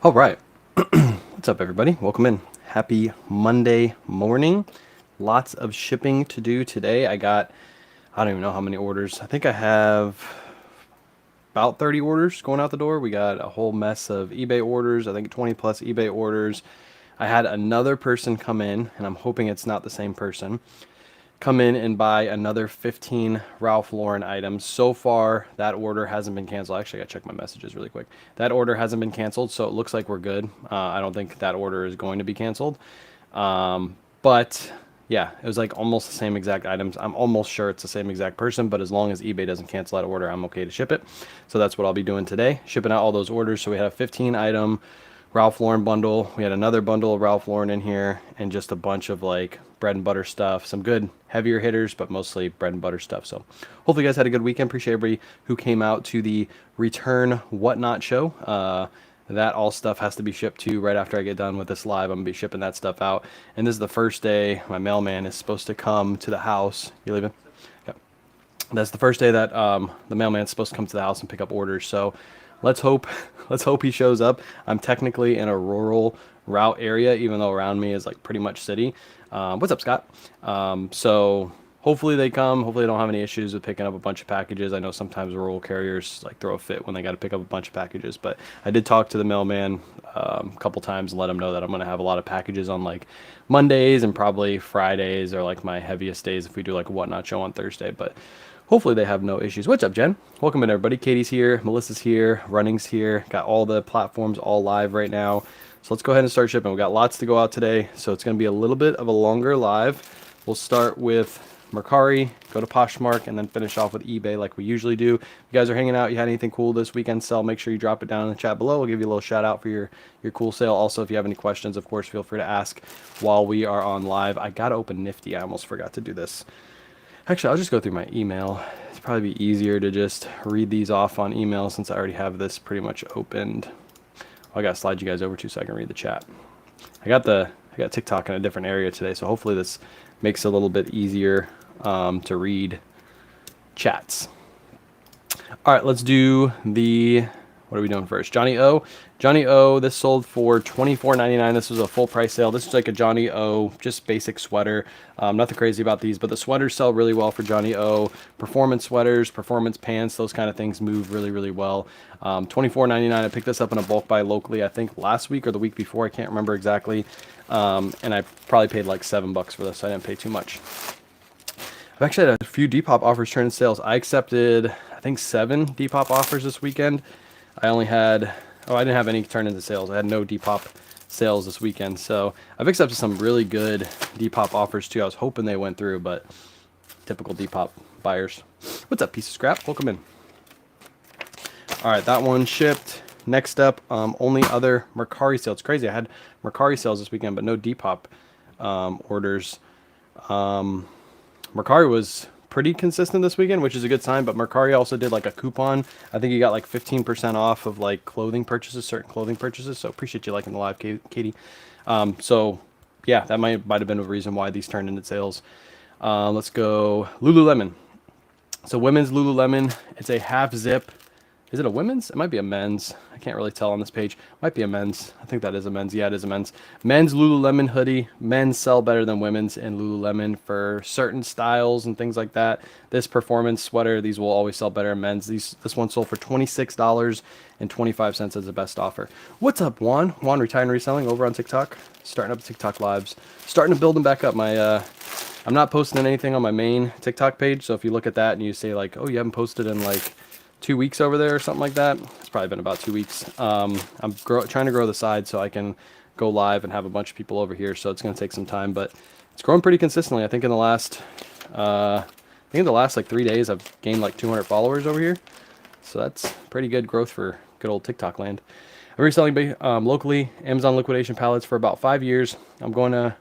All right. What's up, everybody? Welcome in. Happy Monday morning. Lots of shipping to do today. I don't even know how many orders. I think I have about 30 orders going out the door. We got a whole mess of eBay orders. I think 20 plus eBay orders. I had another person come in, and I'm hoping it's not the same person, come in and buy another 15 Ralph Lauren items. So far, that order hasn't been canceled. Actually, I gotta check my messages really quick. That order hasn't been canceled, so it looks like we're good. I don't think that order is going to be canceled. But yeah, it was like almost the same exact items. I'm almost sure it's the same exact person, but as long as eBay doesn't cancel that order, I'm okay to ship it. So that's what I'll be doing today, shipping out all those orders. So we had a 15 item Ralph Lauren bundle. We had another bundle of Ralph Lauren in here, and just a bunch of like bread and butter stuff. Some good heavier hitters, but mostly bread and butter stuff. So hopefully you guys had a good weekend. Appreciate everybody who came out to the Return Whatnot show. That all stuff has to be shipped to right after I get done with this live. I'm gonna be shipping that stuff out. And this is the first day my mailman is supposed to come to the house. You leaving? Okay. That's the first day that the mailman's supposed to come to the house and pick up orders. So let's hope let's hope he shows up. I'm technically in a rural route area, even though around me is like pretty much city. What's up, Scott? So hopefully they come. Hopefully they don't have any issues with picking up a bunch of packages. I know sometimes rural carriers like throw a fit when they got to pick up a bunch of packages, but I did talk to the mailman a couple times and let him know that I'm going to have a lot of packages on like Mondays and probably Fridays are like my heaviest days if we do like a Whatnot show on Thursday. But hopefully they have no issues. What's up, Jen? Welcome in, everybody. Katie's here, Melissa's here, Running's here. Got all the platforms all live right now. So let's go ahead and start shipping. We got lots to go out today, so it's going to be a little bit of a longer live. We'll start with Mercari, go to Poshmark, and then finish off with eBay like we usually do. If you guys are hanging out, you had anything cool this weekend sell, make sure you drop it down in the chat below. We'll give you a little shout out for your cool sale. Also, if you have any questions, of course, feel free to ask while we are on live. I got to open Nifty. I almost forgot to do this. Actually, I'll just go through my email. It's probably be easier to just read these off on email since I already have this pretty much opened. I gotta slide you guys over to so I can read the chat. I got TikTok in a different area today, so hopefully this makes it a little bit easier to read chats. All right, let's do the, what are we doing first? Johnny O. Johnny O, this sold for $24.99. This was a full price sale. This is like a Johnny O, just basic sweater. Nothing crazy about these, but the sweaters sell really well for Johnny O. Performance sweaters, performance pants, those kind of things move really, really well. $24.99. I picked this up in a bulk buy locally, I think last week or the week before. I can't remember exactly. And I probably paid like $7 for this. So I didn't pay too much. I've actually had a few Depop offers turn in sales. I accepted, I think, 7 Depop offers this weekend. I only had, I didn't have any turn into sales. I had no Depop sales this weekend. So I've accepted some really good Depop offers too. I was hoping they went through, but typical Depop buyers. What's up, piece of scrap? Welcome in. All right, that one shipped. Next up, only other Mercari sales. It's crazy. I had Mercari sales this weekend, but no Depop orders. Mercari was pretty consistent this weekend, which is a good sign, but Mercari also did like a coupon. I think you got like 15% off of like clothing purchases, certain clothing purchases. So appreciate you liking the live, Katie. So yeah, that might have been a reason why these turned into sales. Let's go Lululemon. So women's Lululemon, it's a half zip. Is it a women's? It might be a men's. I can't really tell on this page. Might be a men's. I think that is a men's. Yeah, it is a men's. Men's Lululemon hoodie. Men's sell better than women's in Lululemon for certain styles and things like that. This performance sweater, these will always sell better in men's. This one sold for $26.25 as the best offer. What's up, Juan? Juan, retiring reselling over on TikTok. Starting up TikTok lives. Starting to build them back up. I'm not posting anything on my main TikTok page. So if you look at that and you say like, oh, you haven't posted in like 2 weeks over there or something like that. It's probably been about 2 weeks. I'm trying to grow the side so I can go live and have a bunch of people over here. So it's going to take some time, but it's growing pretty consistently. I think in the last, like 3 days, I've gained like 200 followers over here. So that's pretty good growth for good old TikTok land. I'm reselling locally, Amazon liquidation pallets for about 5 years. I'm going to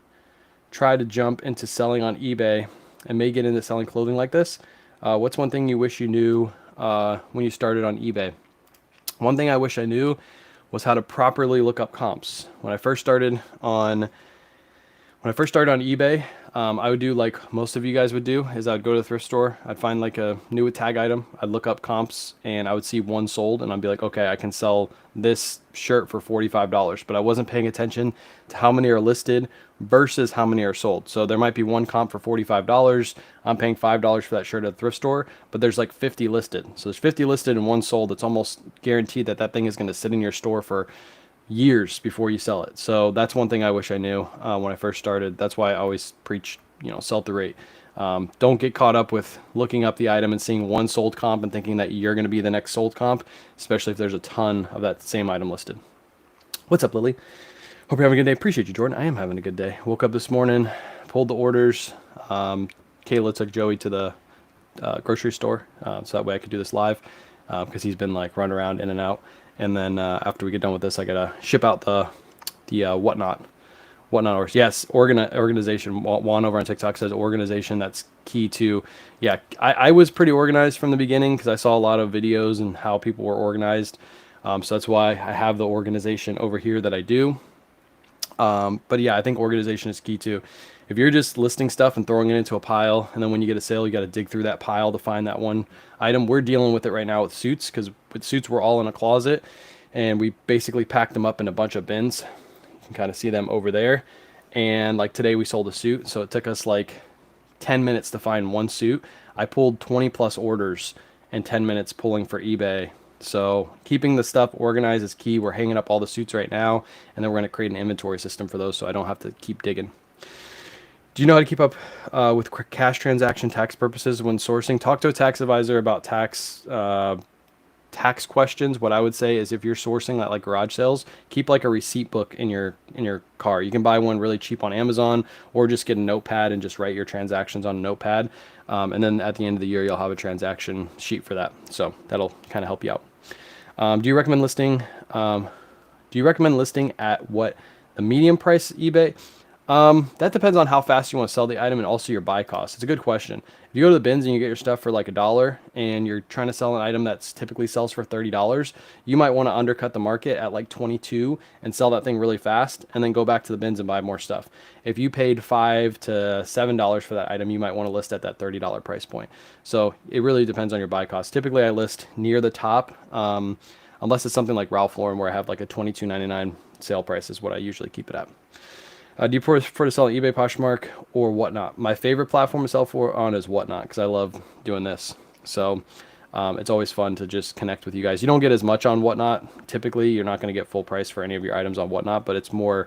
try to jump into selling on eBay and may get into selling clothing like this. What's one thing you wish you knew when you started on eBay? One thing I wish I knew was how to properly look up comps. When I first started on When I first started on eBay, I would do like most of you guys would do, is I'd go to the thrift store, I'd find like a new tag item, I'd look up comps, and I would see one sold, and I'd be like, okay, I can sell this shirt for $45, but I wasn't paying attention to how many are listed versus how many are sold. So there might be one comp for $45, I'm paying $5 for that shirt at the thrift store, but there's like 50 listed. So there's 50 listed and one sold. It's almost guaranteed that that thing is going to sit in your store for years before you sell it. So that's one thing I wish I knew when I first started. That's why I always preach, sell through rate. Don't get caught up with looking up the item and seeing one sold comp and thinking that you're going to be the next sold comp, especially if there's a ton of that same item listed. What's up, Lily? Hope you're having a good day. Appreciate you, Jordan. I am having a good day. Woke up this morning, pulled the orders. Kayla took Joey to the grocery store, so that way I could do this live, because he's been like running around in and out. And then after we get done with this, I gotta ship out the whatnot orders. Yes, organization. Juan over on TikTok says organization. That's key to. Yeah, I was pretty organized from the beginning because I saw a lot of videos and how people were organized. So that's why I have the organization over here that I do. But yeah, I think organization is key too. If you're just listing stuff and throwing it into a pile, and then when you get a sale, you got to dig through that pile to find that one item. We're dealing with it right now with suits, because with suits, we're all in a closet, and we basically packed them up in a bunch of bins. You can kind of see them over there. And like today, we sold a suit, so it took us like 10 minutes to find one suit. I pulled 20 plus orders in 10 minutes pulling for eBay. So keeping the stuff organized is key. We're hanging up all the suits right now, and then we're going to create an inventory system for those so I don't have to keep digging. Do you know how to keep up with cash transaction tax purposes when sourcing? Talk to a tax advisor about tax questions. What I would say is if you're sourcing like garage sales, keep like a receipt book in your car. You can buy one really cheap on Amazon, or just get a notepad and just write your transactions on a notepad. And then at the end of the year, you'll have a transaction sheet for that. So that'll kind of help you out. Do you recommend listing? Do you recommend listing at what the medium price eBay? That depends on how fast you want to sell the item and also your buy cost. It's a good question. If you go to the bins and you get your stuff for like $1 and you're trying to sell an item that's typically sells for $30, you might want to undercut the market at like 22 and sell that thing really fast, and then go back to the bins and buy more stuff. If you paid $5 to $7 for that item, you might want to list at that $30 price point. So it really depends on your buy cost. Typically I list near the top, unless it's something like Ralph Lauren where I have like a $22.99 sale price is what I usually keep it at. Do you prefer to sell on eBay, Poshmark, or Whatnot? My favorite platform to sell on is Whatnot, because I love doing this. So it's always fun to just connect with you guys. You don't get as much on Whatnot. Typically, you're not going to get full price for any of your items on Whatnot, but it's more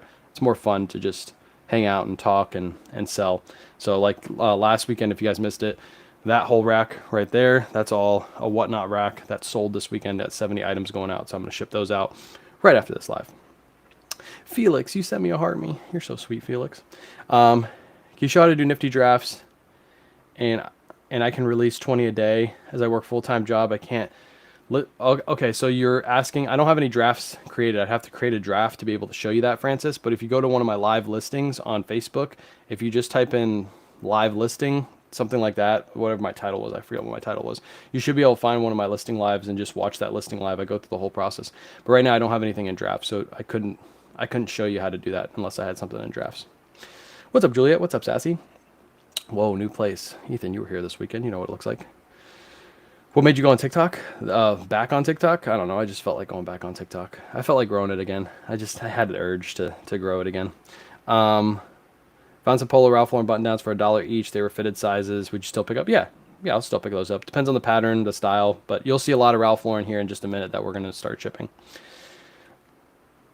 fun to just hang out and talk and sell. So like last weekend, if you guys missed it, that whole rack right there, that's all a Whatnot rack that sold this weekend at 70 items going out. So I'm going to ship those out right after this live. Felix, you sent me a heart me. You're so sweet, Felix. You show how to do nifty drafts, and I can release 20 a day as I work full-time job. I can't. Okay, so you're asking. I don't have any drafts created. I'd have to create a draft to be able to show you that, Francis. But if you go to one of my live listings on Facebook, if you just type in live listing, something like that, whatever my title was, I forget what my title was, you should be able to find one of my listing lives and just watch that listing live. I go through the whole process. But right now I don't have anything in draft, so I couldn't show you how to do that unless I had something in drafts. What's up, Juliet? What's up, Sassy? Whoa, new place. Ethan, you were here this weekend. You know what it looks like. What made you go on TikTok? Back on TikTok? I don't know. I just felt like going back on TikTok. I felt like growing it again. I had the urge to grow it again. Found some Polo Ralph Lauren button downs for $1 each. They were fitted sizes. Would you still pick up? Yeah, I'll still pick those up. Depends on the pattern, the style, but you'll see a lot of Ralph Lauren here in just a minute that we're going to start shipping.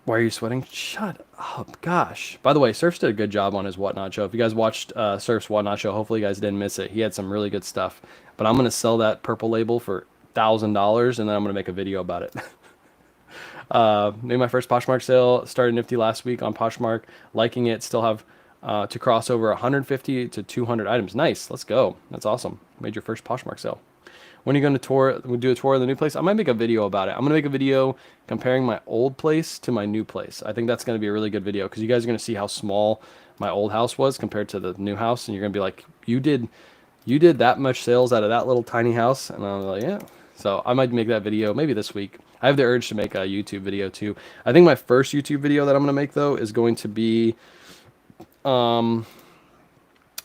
Why are you sweating? Shut up. Gosh. By the way, Surf's did a good job on his Whatnot show. If you guys watched Surf's Whatnot show, hopefully you guys didn't miss it. He had some really good stuff. But I'm going to sell that purple label for $1,000, and then I'm going to make a video about it. Made my first Poshmark sale. Started nifty last week on Poshmark. Liking it. Still have to cross over 150 to 200 items. Nice. Let's go. That's awesome. Made your first Poshmark sale. When are you going to do a tour of the new place? I might make a video about it. I'm going to make a video comparing my old place to my new place. I think that's going to be a really good video because you guys are going to see how small my old house was compared to the new house. And you're going to be like, you did that much sales out of that little tiny house? And I'm like, yeah. So I might make that video maybe this week. I have the urge to make a YouTube video too. I think my first YouTube video that I'm going to make though is going to be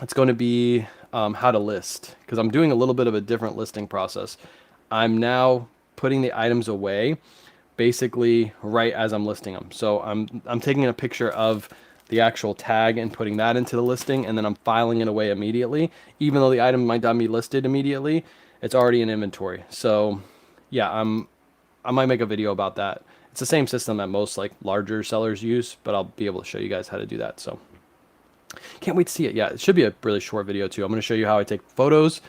it's going to be how to list, because I'm doing a little bit of a different listing process. I'm now putting the items away basically right as I'm listing them. So I'm taking a picture of the actual tag and putting that into the listing, and then I'm filing it away immediately. Even though the item might not be listed immediately, it's already in inventory. So yeah, I might make a video about that. It's the same system that most like larger sellers use, but I'll be able to show you guys how to do that. So can't wait to see it. Yeah, it should be a really short video too. I'm going to show you how I take photos.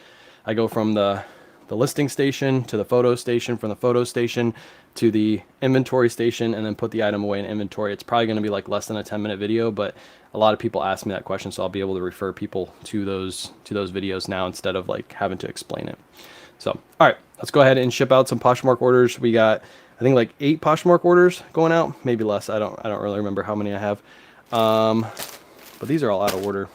I go from the listing station to the photo station, from the photo station to the inventory station, and then put the item away in inventory. It's probably going to be like less than a 10-minute video, but a lot of people ask me that question, so I'll be able to refer people to those videos now instead of like having to explain it. So, all right, let's go ahead and ship out some Poshmark orders. We got, I think, like 8 Poshmark orders going out, maybe less. I don't really remember how many I have. But these are all out of order.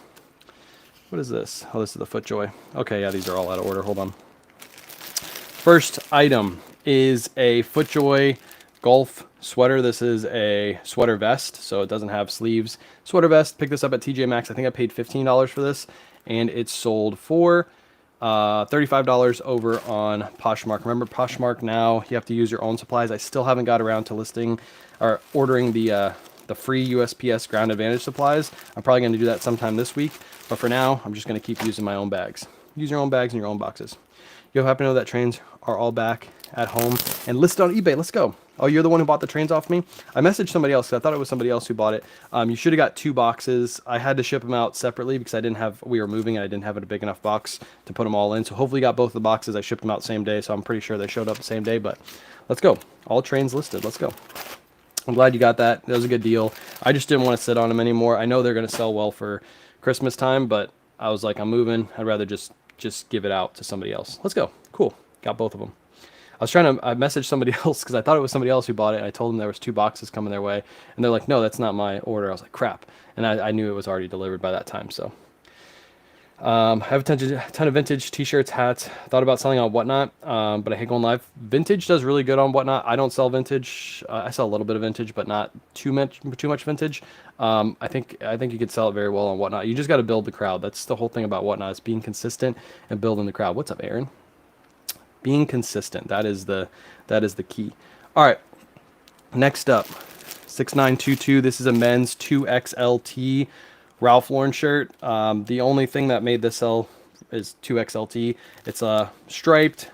What is this? Oh, this is the FootJoy. Okay, yeah, these are all out of order. Hold on. First item is a FootJoy golf sweater. This is a sweater vest, so it doesn't have sleeves. Sweater vest. Picked this up at TJ Maxx. I think I paid $15 for this, and it sold for $35 over on Poshmark. Remember, Poshmark now you have to use your own supplies. I still haven't got around to listing or ordering the free USPS Ground Advantage supplies. I'm probably going to do that sometime this week, but for now, I'm just going to keep using my own bags. Use your own bags and your own boxes. You happen to know that trains are all back at home and listed on eBay. Let's go. Oh, you're the one who bought the trains off me? I messaged somebody else because I thought it was somebody else who bought it. You should have got 2 boxes. I had to ship them out separately because we were moving and I didn't have a big enough box to put them all in. So hopefully you got both the boxes. I shipped them out same day, so I'm pretty sure they showed up the same day, but let's go. All trains listed. Let's go. I'm glad you got that. That was a good deal. I just didn't want to sit on them anymore. I know they're going to sell well for Christmas time, but I was like, I'm moving. I'd rather just give it out to somebody else. Let's go. Cool. Got both of them. I messaged somebody else because I thought it was somebody else who bought it. And I told them there was 2 boxes coming their way. And they're like, no, that's not my order. I was like, crap. And I knew it was already delivered by that time. So I have a ton of vintage t-shirts, hats. Thought about selling on Whatnot, but I hate going live. Vintage does really good on Whatnot. I don't sell vintage. I sell a little bit of vintage, but not too much vintage. I think you could sell it very well on Whatnot. You just got to build the crowd. That's the whole thing about Whatnot, is being consistent and building the crowd. What's up, Aaron? Being consistent. That is the key. All right. Next up, 6922. This is a men's 2XLT Ralph Lauren shirt. The only thing that made this sell is 2XLT. It's striped.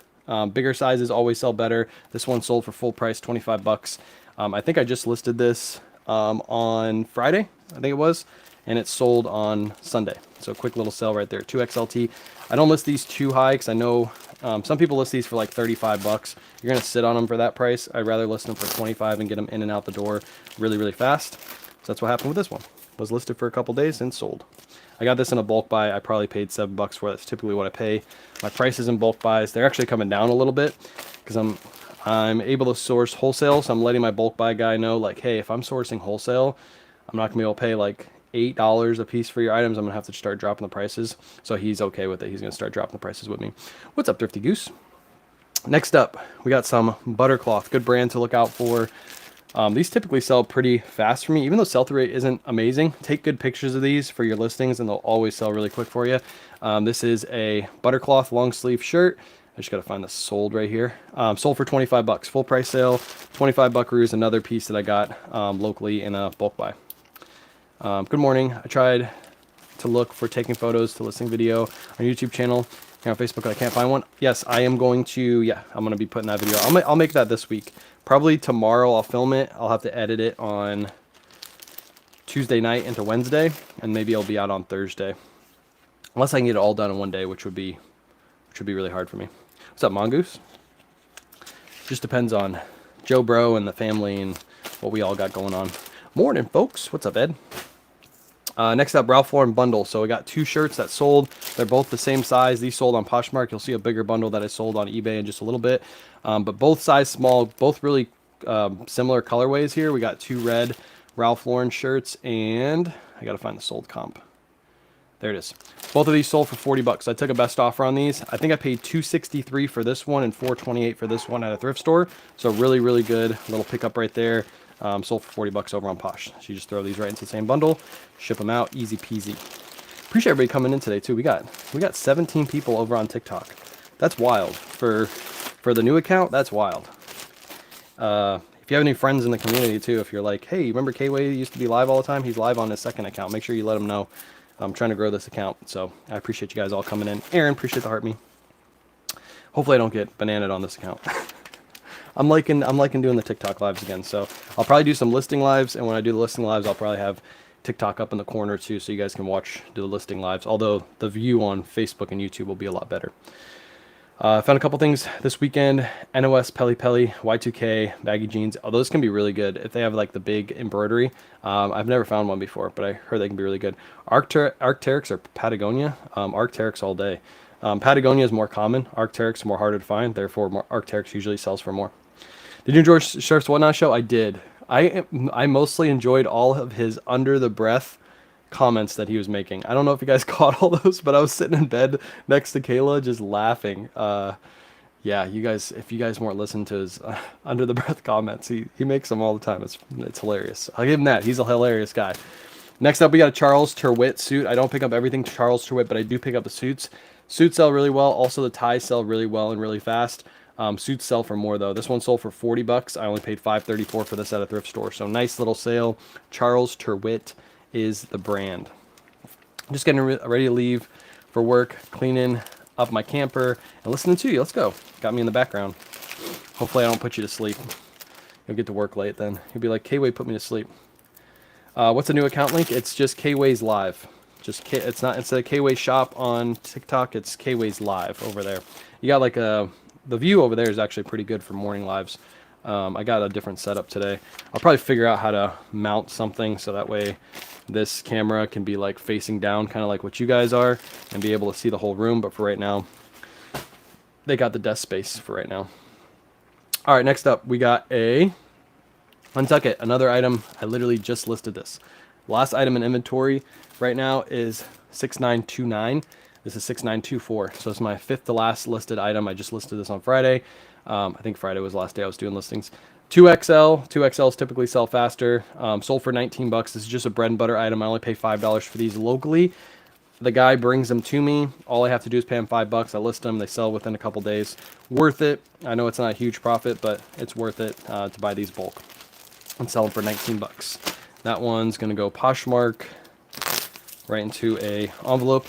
Bigger sizes always sell better. This one sold for full price, 25 bucks. I think I just listed this on Friday, I think it was, and it sold on Sunday. So quick little sell right there. 2XLT. I don't list these too high because I know some people list these for like 35 bucks. You're going to sit on them for that price. I'd rather list them for 25 and get them in and out the door really, really fast. So that's what happened with this one. Was listed for a couple days and sold. I got this in a bulk buy. I probably paid $7 for it. That's typically what I pay my prices in bulk buys. They're actually coming down a little bit because I'm able to source wholesale. So I'm letting my bulk buy guy know, like, hey, if I'm sourcing wholesale, I'm not gonna be able to pay like $8 a piece for your items. I'm gonna have to start dropping the prices. So he's okay with it. He's gonna start dropping the prices with me. What's up, Thrifty Goose? Next up, we got some Buttercloth. Good brand to look out for. These typically sell pretty fast for me, even though sell-through rate isn't amazing. Take good pictures of these for your listings and they'll always sell really quick for you. This is a Buttercloth long sleeve shirt. I just got to find the sold right here. Sold for 25 bucks, full price sale, 25 buckaroos. Another piece that I got locally in a bulk buy. Good morning. I tried to look for taking photos to listing video on YouTube channel. Here on Facebook, I can't find one. Yes, I am going to, I'm going to be putting that video. I'll make that this week. Probably tomorrow I'll film it. I'll have to edit it on Tuesday night into Wednesday, and maybe it'll be out on Thursday. Unless I can get it all done in one day, which would be really hard for me. What's up, Mongoose? Just depends on Joe Bro and the family and what we all got going on. Morning, folks. What's up, Ed? Next up, Ralph Lauren bundle. So we got 2 shirts that sold. They're both the same size. These sold on Poshmark. You'll see a bigger bundle that is sold on eBay in just a little bit. But both size small, both really similar colorways here. We got 2 red Ralph Lauren shirts, and I got to find the sold comp. There it is. Both of these sold for 40 bucks. I took a best offer on these. I think I paid $263 for this one and $428 for this one at a thrift store. So really, really good little pickup right there. Sold for 40 bucks over on Posh. So you just throw these right into the same bundle, ship them out, easy peasy. Appreciate everybody coming in today too. We got 17 people over on TikTok. That's wild for the new account. That's wild. If you have any friends in the community too, if you're like, hey, remember K-Way used to be live all the time? He's live on his second account. Make sure you let him know. I'm trying to grow this account, so I appreciate you guys all coming in. Aaron, appreciate the heart me. Hopefully I don't get bananaed on this account. I'm liking doing the TikTok lives again, so I'll probably do some listing lives, and when I do the listing lives, I'll probably have TikTok up in the corner too, so you guys can do the listing lives, although the view on Facebook and YouTube will be a lot better. I found a couple things this weekend. NOS Peli Peli, Y2K, baggy jeans. Oh, those can be really good if they have like the big embroidery. I've never found one before, but I heard they can be really good. Arc'teryx or Patagonia? Arc'teryx all day. Patagonia is more common. Arc'teryx more harder to find. Therefore, Arc'teryx usually sells for more. Did you enjoy Sharp's Whatnot show? I did. I mostly enjoyed all of his under the breath comments that he was making. I don't know if you guys caught all those, but I was sitting in bed next to Kayla just laughing. Yeah, you guys, if you guys weren't listening to his under the breath comments, he makes them all the time. It's hilarious. I'll give him that. He's a hilarious guy. Next up, we got a Charles Terwitt suit. I don't pick up everything Charles Terwitt, but I do pick up the suits. Suits sell really well. Also, the ties sell really well and really fast. Suits sell for more though. This one sold for 40 bucks. I only paid $5.34 for this at a thrift store. So nice little sale. Charles Terwitt is the brand. I'm just getting ready to leave for work, cleaning up my camper and listening to you. Let's go. Got me in the background. Hopefully I don't put you to sleep. You'll get to work late then. You'll be like, K-Way put me to sleep. What's the new account link? It's just K-Way's Live. It's not, instead of K-Way Shop on TikTok, it's K-Way's Live over there. You got like the view over there is actually pretty good for morning lives. I got a different setup today. I'll probably figure out how to mount something so that way this camera can be like facing down, kind of like what you guys are, and be able to see the whole room. But for right now, they got the desk space for right now. All right, next up, we got a Untuck-It, another item. I literally just listed this. Last item in inventory right now is 6929. This is 6924. So it's my fifth to last listed item. I just listed this on Friday. I think Friday was the last day I was doing listings. 2XL. 2XLs typically sell faster. Sold for 19 bucks. This is just a bread and butter item. I only pay $5 for these locally. The guy brings them to me. All I have to do is pay him $5. I list them. They sell within a couple days. Worth it. I know it's not a huge profit, but it's worth it to buy these bulk and sell them for 19 bucks. That one's going to go Poshmark right into a envelope.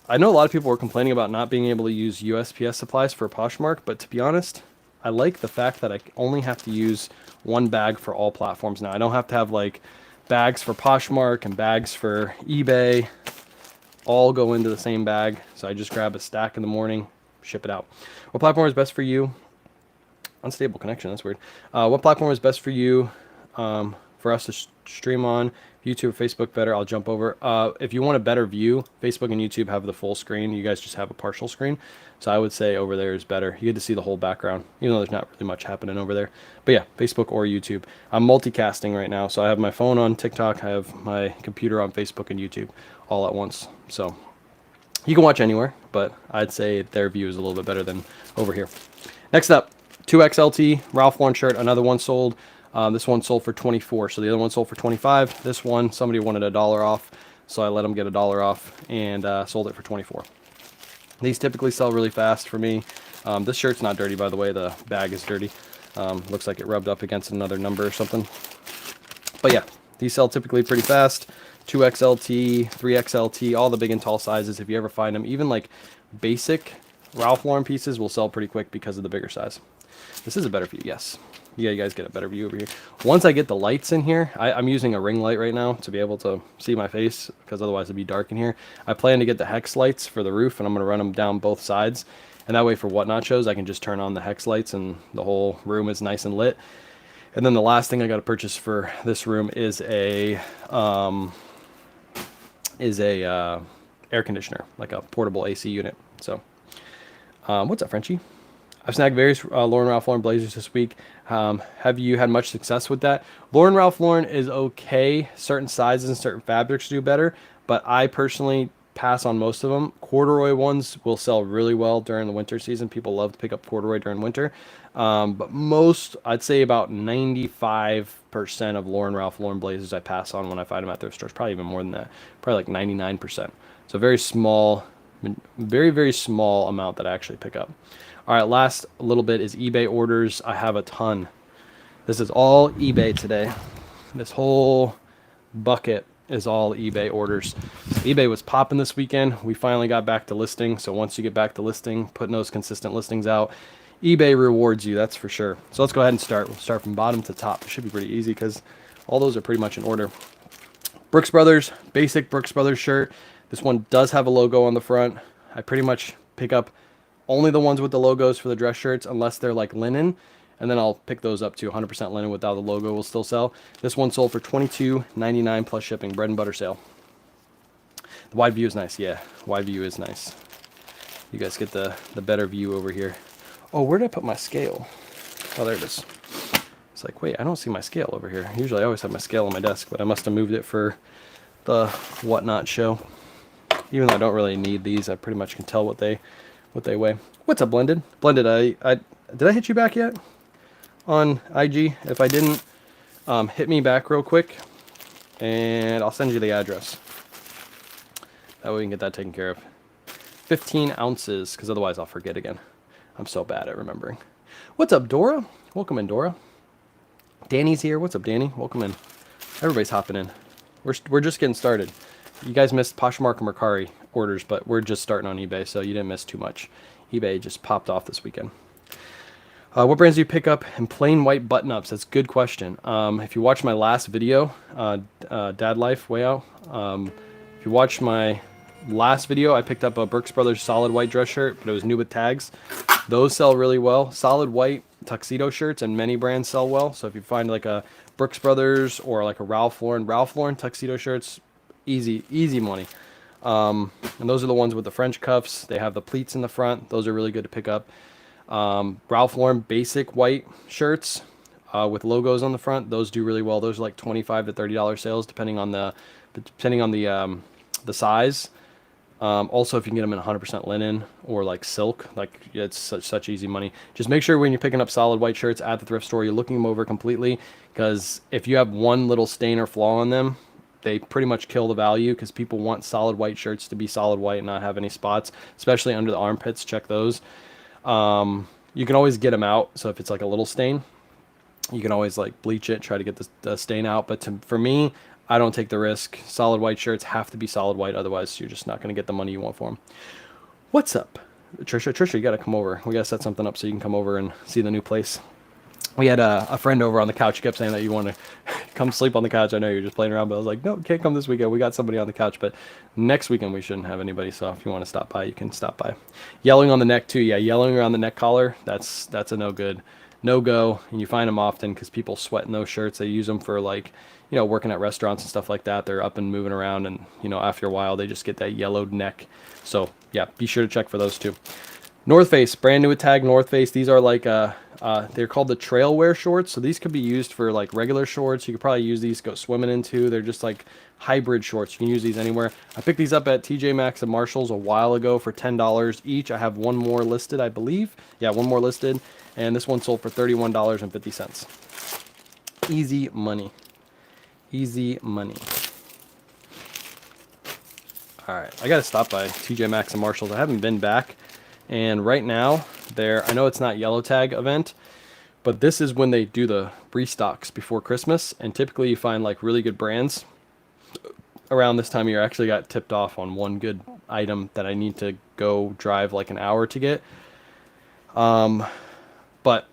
I know a lot of people were complaining about not being able to use USPS supplies for Poshmark, but to be honest, I like the fact that I only have to use one bag for all platforms now. I don't have to have like bags for Poshmark and bags for eBay all go into the same bag. So I just grab a stack in the morning, ship it out. What platform is best for you? Unstable connection, that's weird. What platform is best for you for us to stream on? YouTube or Facebook better? I'll jump over. If you want a better view, Facebook and YouTube have the full screen. You guys just have a partial screen. So I would say over there is better. You get to see the whole background, even though there's not really much happening over there. But yeah, Facebook or YouTube. I'm multicasting right now. So I have my phone on TikTok. I have my computer on Facebook and YouTube all at once. So you can watch anywhere, but I'd say their view is a little bit better than over here. Next up, 2XLT, Ralph Lauren shirt. Another one sold. This one sold for 24, so the other one sold for 25. This one, somebody wanted $1 off, so I let them get $1 off and sold it for 24. These typically sell really fast for me. This shirt's not dirty, by the way. The bag is dirty. Looks like it rubbed up against another number or something. But yeah, these sell typically pretty fast. 2XLT, 3XLT, all the big and tall sizes. If you ever find them, even like basic Ralph Lauren pieces will sell pretty quick because of the bigger size. This is a better view, yes. Yeah, you guys get a better view over here. Once I get the lights in here, I'm using a ring light right now to be able to see my face because otherwise it'd be dark in here. I plan to get the hex lights for the roof, and I'm going to run them down both sides. And that way for Whatnot shows, I can just turn on the hex lights and the whole room is nice and lit. And then the last thing I got to purchase for this room is a air conditioner, like a portable AC unit. So, what's up, Frenchie? I've snagged various Ralph Lauren blazers this week. Have you had much success with that? Ralph Lauren is okay. Certain sizes and certain fabrics do better, but I personally pass on most of them. Corduroy ones will sell really well during the winter season. People love to pick up corduroy during winter. But most, I'd say about 95 of Ralph Lauren blazers I pass on when I find them at thrift stores. Probably even more than that. Probably like 99%. So very small, very, very small amount that I actually pick up. All right, last little bit is eBay orders. I have a ton. This is all eBay today. This whole bucket is all eBay orders. eBay was popping this weekend. We finally got back to listing. So once you get back to listing, putting those consistent listings out, eBay rewards you, that's for sure. So let's go ahead and start. We'll start from bottom to top. It should be pretty easy because all those are pretty much in order. Brooks Brothers, basic Brooks Brothers shirt. This one does have a logo on the front. I pretty much pick up only the ones with the logos for the dress shirts unless they're like linen. And then I'll pick those up to 100% linen without the logo will still sell. This one sold for $22.99 plus shipping, bread and butter sale. The wide view is nice. Yeah, wide view is nice. You guys get the better view over here. Oh, where did I put my scale? Oh, there it is. It's like, wait, I don't see my scale over here. Usually I always have my scale on my desk, but I must have moved it for the whatnot show. Even though I don't really need these, I pretty much can tell what they weigh. What's up, Blended? Blended, did I hit you back yet on IG? If I didn't, hit me back real quick, and I'll send you the address. That way we can get that taken care of. 15 ounces, because otherwise I'll forget again. I'm so bad at remembering. What's up, Dora? Welcome in, Dora. Danny's here. What's up, Danny? Welcome in. Everybody's hopping in. We're just getting started. You guys missed Poshmark and Mercari orders, but we're just starting on eBay, so you didn't miss too much. eBay just popped off this weekend. What brands do you pick up in plain white button-ups? That's a good question. If you watched my last video, Dad Life Way Out, if you watched my last video, I picked up a Brooks Brothers solid white dress shirt, but it was new with tags. Those sell really well. Solid white tuxedo shirts and many brands sell well. So if you find like a Brooks Brothers or like a Ralph Lauren tuxedo shirts, easy money. And those are the ones with the French cuffs. They have the pleats in the front. Those are really good to pick up. Ralph Lauren basic white shirts with logos on the front. Those do really well. Those are like $25 to $30 sales depending on the size. Also, if you can get them in 100% linen or like silk, like it's such easy money. Just make sure when you're picking up solid white shirts at the thrift store, you're looking them over completely, because if you have one little stain or flaw on them, they pretty much kill the value, because people want solid white shirts to be solid white and not have any spots, especially under the armpits. Check those. You can always get them out. So if it's like a little stain, you can always like bleach it, try to get the stain out. But for me, I don't take the risk. Solid white shirts have to be solid white. Otherwise, you're just not going to get the money you want for them. What's up? Trisha, you got to come over. We got to set something up so you can come over and see the new place. We had a friend over on the couch. He kept saying that you want to come sleep on the couch. I know you're just playing around, but I was like, no, can't come this weekend. We got somebody on the couch, but next weekend we shouldn't have anybody. So if you want to stop by, you can stop by. Yellowing on the neck too. Yeah, yellowing around the neck collar. That's a no good, no go. And you find them often because people sweat in those shirts. They use them for like, working at restaurants and stuff like that. They're up and moving around, and after a while they just get that yellowed neck. So yeah, be sure to check for those too. North Face, brand new with tag. North Face. These are like they're called the trail wear shorts. So these could be used for like regular shorts. You could probably use these to go swimming into. They're just like hybrid shorts. You can use these anywhere. I picked these up at TJ Maxx and Marshalls a while ago for $10 each. I have one more listed, I believe. Yeah, one more listed, and this one sold for $31.50. Easy money. Easy money. All right, I gotta stop by TJ Maxx and Marshalls. I haven't been back, and right now I know it's not yellow tag event, but this is when they do the restocks before Christmas, and typically you find like really good brands around this time of year. I actually got tipped off on one good item that I need to go drive like an hour to get. But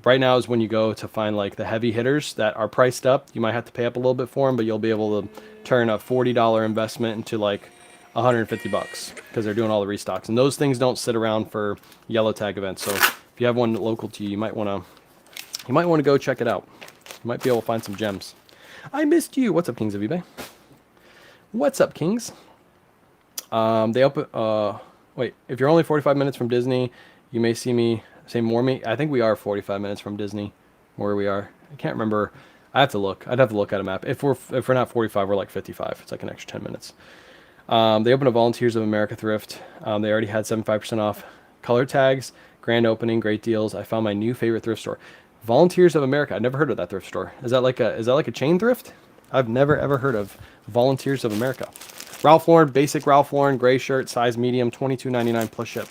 right now is when you go to find like the heavy hitters that are priced up. You might have to pay up a little bit for them, but you'll be able to turn a $40 investment into like $150 because they're doing all the restocks. And those things don't sit around for yellow tag events. So if you have one local to you, you might want to go check it out. You might be able to find some gems. I missed you. What's up, Kings of eBay? What's up, Kings? They open. Wait, if you're only 45 minutes from Disney, you may see me. Say more me. I think we are 45 minutes from Disney, where we are. I can't remember. I have to look. I'd have to look at a map. If we're not 45, we're like 55. It's like an extra 10 minutes. They opened a Volunteers of America thrift. They already had 75% off. Color tags, grand opening, great deals. I found my new favorite thrift store. Volunteers of America. I've never heard of that thrift store. Is that like a chain thrift? I've never ever heard of Volunteers of America. Ralph Lauren, basic Ralph Lauren, gray shirt, size medium, $22.99 plus ship.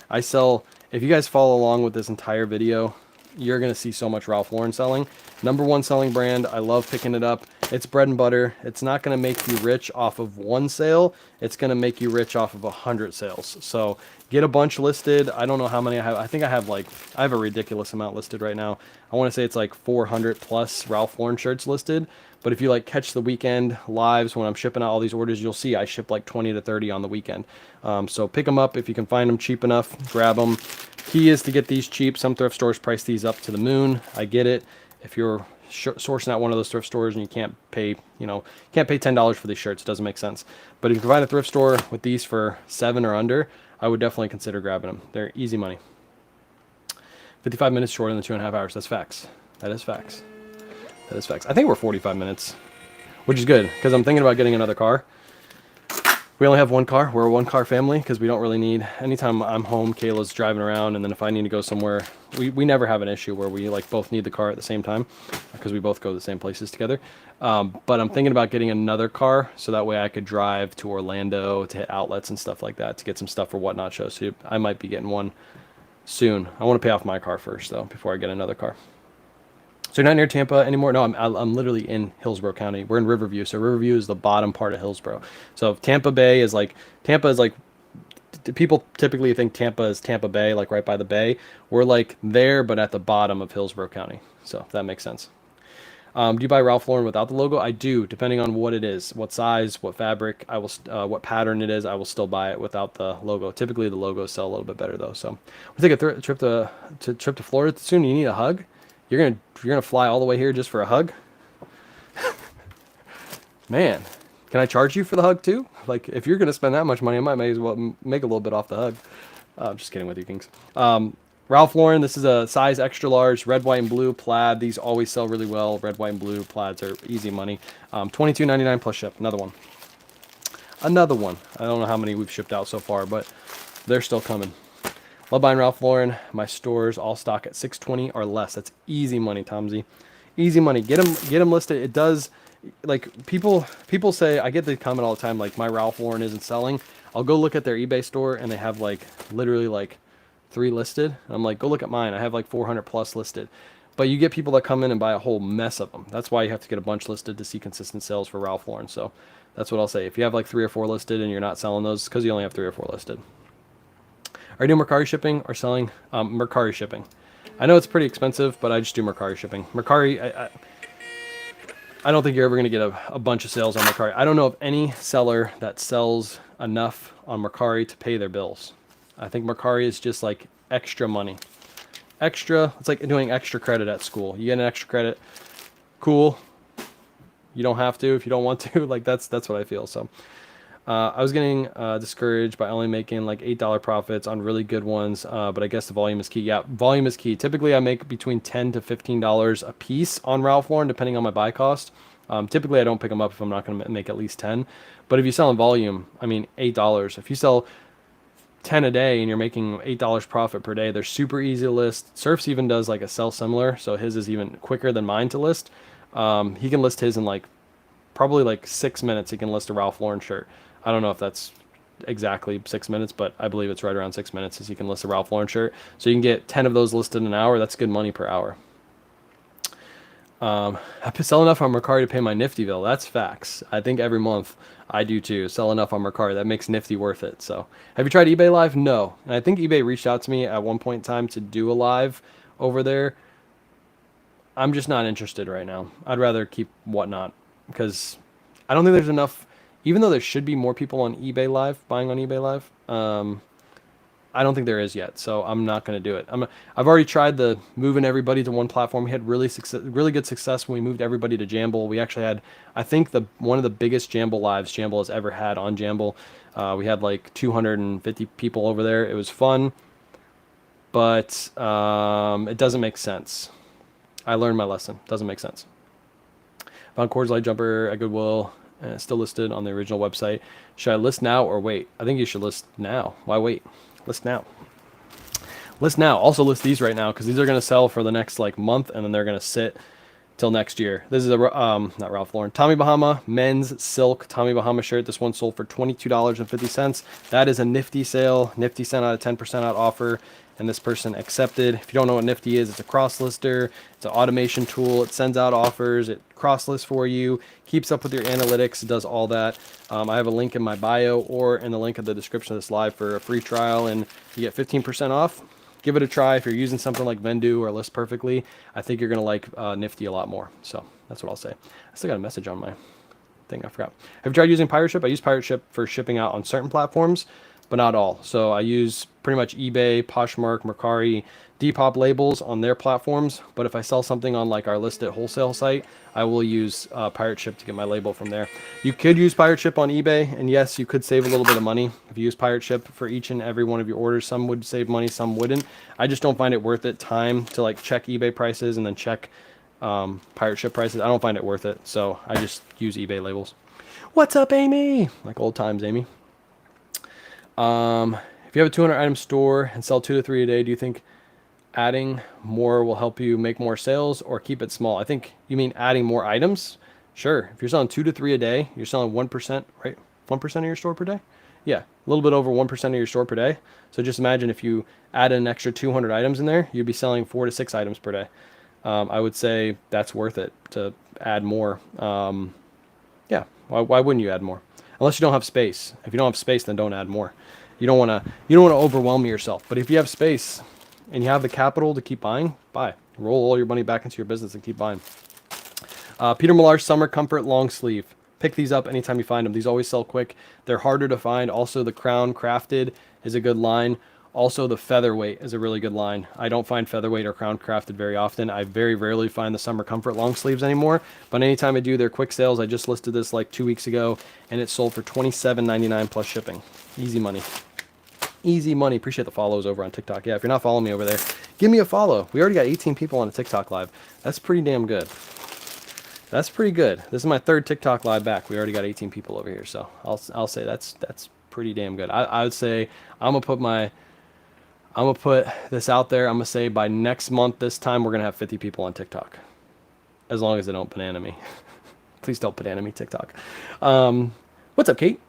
I sell, if you guys follow along with this entire video, you're going to see so much Ralph Lauren selling. Number one selling brand. I love picking it up. It's bread and butter. It's not going to make you rich off of one sale. It's going to make you rich off of 100 sales. So get a bunch listed. I don't know how many I have. I think I have a ridiculous amount listed right now. I want to say it's like 400 plus Ralph Lauren shirts listed. But if you like catch the weekend lives when I'm shipping out all these orders, you'll see I ship like 20 to 30 on the weekend. So pick them up if you can find them cheap enough. Grab them. Key is to get these cheap. Some thrift stores price these up to the moon. I get it. If you're sourcing out one of those thrift stores and you can't pay $10 for these shirts, it doesn't make sense. But if you can find a thrift store with these for $7 or under, I would definitely consider grabbing them. They're easy money. 55 minutes shorter than 2.5 hours. That's facts. That is facts. That is facts. I think we're 45 minutes, which is good because I'm thinking about getting another car. We only have one car. We're a one-car family because we don't really need. Anytime I'm home, Kayla's driving around, and then if I need to go somewhere, we never have an issue where we like both need the car at the same time because we both go to the same places together. But I'm thinking about getting another car so that way I could drive to Orlando to hit outlets and stuff like that to get some stuff for Whatnot shows. So I might be getting one soon. I want to pay off my car first though before I get another car. So you're not near Tampa anymore? No, I'm literally in Hillsborough County. We're in Riverview. So Riverview is the bottom part of Hillsborough. So Tampa is like people typically think Tampa is Tampa Bay, like right by the bay. We're like there, but at the bottom of Hillsborough County. So if that makes sense. Do you buy Ralph Lauren without the logo? I do, depending on what it is, what size, what fabric, what pattern it is. I will still buy it without the logo. Typically, the logos sell a little bit better though. So we'll take a trip to Florida soon. You need a hug. You're gonna fly all the way here just for a hug? Man, can I charge you for the hug too? Like, if you're gonna spend that much money, I may as well make a little bit off the hug. Just kidding with you, Kings. Ralph Lauren, this is a size extra large, red, white, and blue plaid. These always sell really well. Red, white, and blue plaids are easy money. $22.99 plus ship. Another one. Another one. I don't know how many we've shipped out so far, but they're still coming. Love buying Ralph Lauren. My stores all stock at $6.20 or less. That's easy money, Tomsy. Easy money. Get them listed. It does. Like people say, I get the comment all the time, like my Ralph Lauren isn't selling. I'll go look at their eBay store and they have like literally like 3 listed. And I'm like, go look at mine. I have like 400 plus listed. But you get people that come in and buy a whole mess of them. That's why you have to get a bunch listed to see consistent sales for Ralph Lauren. So that's what I'll say. If you have like 3 or 4 listed and you're not selling those, because you only have 3 or 4 listed. Are you doing Mercari shipping or selling? Mercari shipping. I know it's pretty expensive, but I just do Mercari shipping. Mercari, I don't think you're ever going to get a bunch of sales on Mercari. I don't know of any seller that sells enough on Mercari to pay their bills. I think Mercari is just like extra money. Extra, it's like doing extra credit at school. You get an extra credit, cool. You don't have to if you don't want to. Like that's what I feel. So I was getting discouraged by only making like $8 profits on really good ones, but I guess the volume is key. Yeah, volume is key. Typically, I make between $10 to $15 a piece on Ralph Lauren, depending on my buy cost. Typically, I don't pick them up if I'm not going to make at least 10. But if you sell in volume, I mean, $8. If you sell 10 a day and you're making $8 profit per day, they're super easy to list. Surfs even does like a sell similar, so his is even quicker than mine to list. He can list his in like probably like 6 minutes. He can list a Ralph Lauren shirt. I don't know if that's exactly 6 minutes, but I believe it's right around 6 minutes as you can list a Ralph Lauren shirt. So you can get 10 of those listed in an hour. That's good money per hour. I sell enough on Mercari to pay my Nifty bill. That's facts. I think every month I do too. Sell enough on Mercari. That makes Nifty worth it. So have you tried eBay Live? No. And I think eBay reached out to me at one point in time to do a live over there. I'm just not interested right now. I'd rather keep Whatnot because I don't think there's enough. Even though there should be more people on eBay Live, buying on eBay Live, I don't think there is yet. So I'm not going to do it. I've already tried the moving everybody to one platform. We had really good success when we moved everybody to Jamble. We actually had, I think, one of the biggest Jamble lives Jamble has ever had on Jamble. We had like 250 people over there. It was fun, but it doesn't make sense. I learned my lesson. Doesn't make sense. Found Coors Light jumper at Goodwill. Still listed on the original website. Should I list now or wait? I think you should list now. Why wait? List now. List now. Also list these right now because these are going to sell for the next like month, and then they're going to sit till next year. This is a not Ralph Lauren, Tommy Bahama men's silk Tommy Bahama shirt. This one sold for $22.50. That is a Nifty sale. Nifty sent out a 10% out offer, and this person accepted. If you don't know what Nifty is, it's a cross lister. It's an automation tool. It sends out offers. It cross lists for you, keeps up with your analytics. It does all that. I have a link in my bio or in the link in the description of this live for a free trial, and you get 15% off. Give it a try. If you're using something like Vendu or List Perfectly, I think you're going to like Nifty a lot more. So that's what I'll say. I still got a message on my thing. I forgot. Have you tried using Pirate Ship? I use Pirate Ship for shipping out on certain platforms, but not all. So I use pretty much eBay, Poshmark, Mercari, Depop labels on their platforms. But if I sell something on like our listed wholesale site, I will use Pirate Ship to get my label from there. You could use Pirate Ship on eBay, and yes, you could save a little bit of money if you use Pirate Ship for each and every one of your orders. Some would save money, some wouldn't. I just don't find it worth it time to like check eBay prices and then check Pirate Ship prices. I don't find it worth it, so I just use eBay labels. What's up, Amy? Like old times, Amy. If you have a 200 item store and sell 2 to 3 a day, do you think adding more will help you make more sales or keep it small? I think you mean adding more items. Sure. If you're selling 2 to 3 a day, you're selling 1%, right? 1% of your store per day. Yeah, a little bit over 1% of your store per day. So just imagine if you add an extra 200 items in there, you'd be selling 4 to 6 items per day. I would say that's worth it to add more. Yeah, why wouldn't you add more? Unless you don't have space. If you don't have space, then don't add more. You don't want to overwhelm yourself. But if you have space and you have the capital to keep buying, buy. Roll all your money back into your business and keep buying. Peter Millar Summer Comfort Long Sleeve. Pick these up anytime you find them. These always sell quick. They're harder to find. Also, the Crown Crafted is a good line. Also, the Featherweight is a really good line. I don't find Featherweight or Crown Crafted very often. I very rarely find the Summer Comfort long sleeves anymore. But anytime I do, they're quick sales. I just listed this like 2 weeks ago, and it sold for $27.99 plus shipping. Easy money. Easy money. Appreciate the follows over on TikTok. Yeah, if you're not following me over there, give me a follow. We already got 18 people on a TikTok live. That's pretty damn good. That's pretty good. This is my third TikTok live back. We already got 18 people over here, so I'll say that's pretty damn good. I would say I'm gonna put this out there. I'm gonna say by next month this time we're gonna have 50 people on TikTok, as long as they don't banana me. Please don't banana me, TikTok. What's up, Kate?